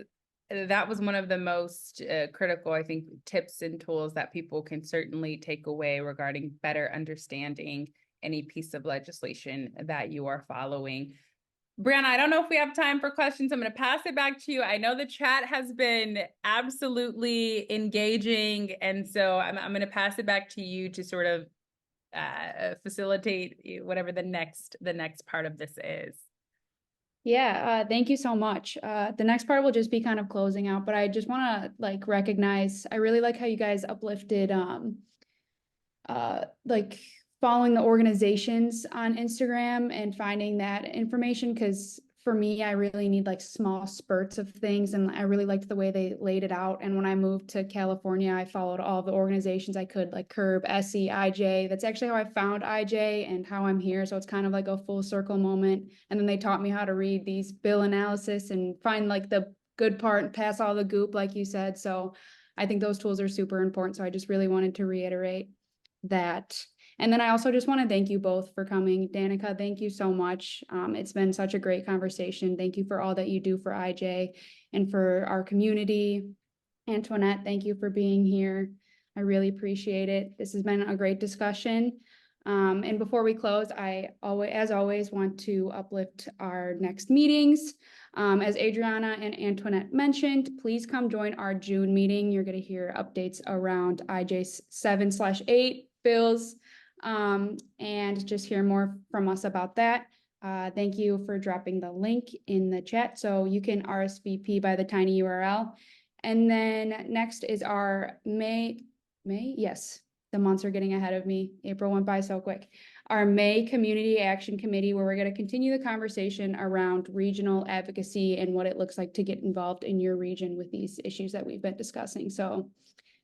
one of the most critical, I think, tips and tools that people can certainly take away regarding better understanding any piece of legislation that you are following. Brianna, I don't know if we have time for questions. I'm going to pass it back to you. I know the chat has been absolutely engaging, and so I'm going to pass it back to you to sort of facilitate whatever the next part of this is. Yeah, thank you so much. The next part will just be kind of closing out, but I just want to like recognize, I really like how you guys uplifted like following the organizations on Instagram and finding that information, because for me, I really need like small spurts of things, and I really liked the way they laid it out. And when I moved to California, I followed all the organizations I could, like Curb, SE, IJ. That's actually how I found IJ and how I'm here. So it's kind of like a full circle moment. And then they taught me how to read these bill analysis and find like the good part and pass all the goop, like you said. So I think those tools are super important. So I just really wanted to reiterate that. And then I also just want to thank you both for coming. Danica, thank you so much. It's been such a great conversation. Thank you for all that you do for IJ and for our community. Antoinette, thank you for being here. I really appreciate it. This has been a great discussion. And before we close, I as always want to uplift our next meetings. As Adriana and Antoinette mentioned, please come join our June meeting. You're going to hear updates around IJ 7/8 bills, and just hear more from us about that. Thank you for dropping the link in the chat so you can RSVP by the tiny URL. And then next is our May, yes, the months are getting ahead of me. April went by so quick. Our May Community Action Committee, where we're going to continue the conversation around regional advocacy and what it looks like to get involved in your region with these issues that we've been discussing. So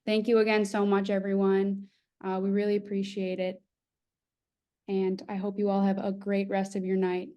thank you again so much, everyone. We really appreciate it. And I hope you all have a great rest of your night.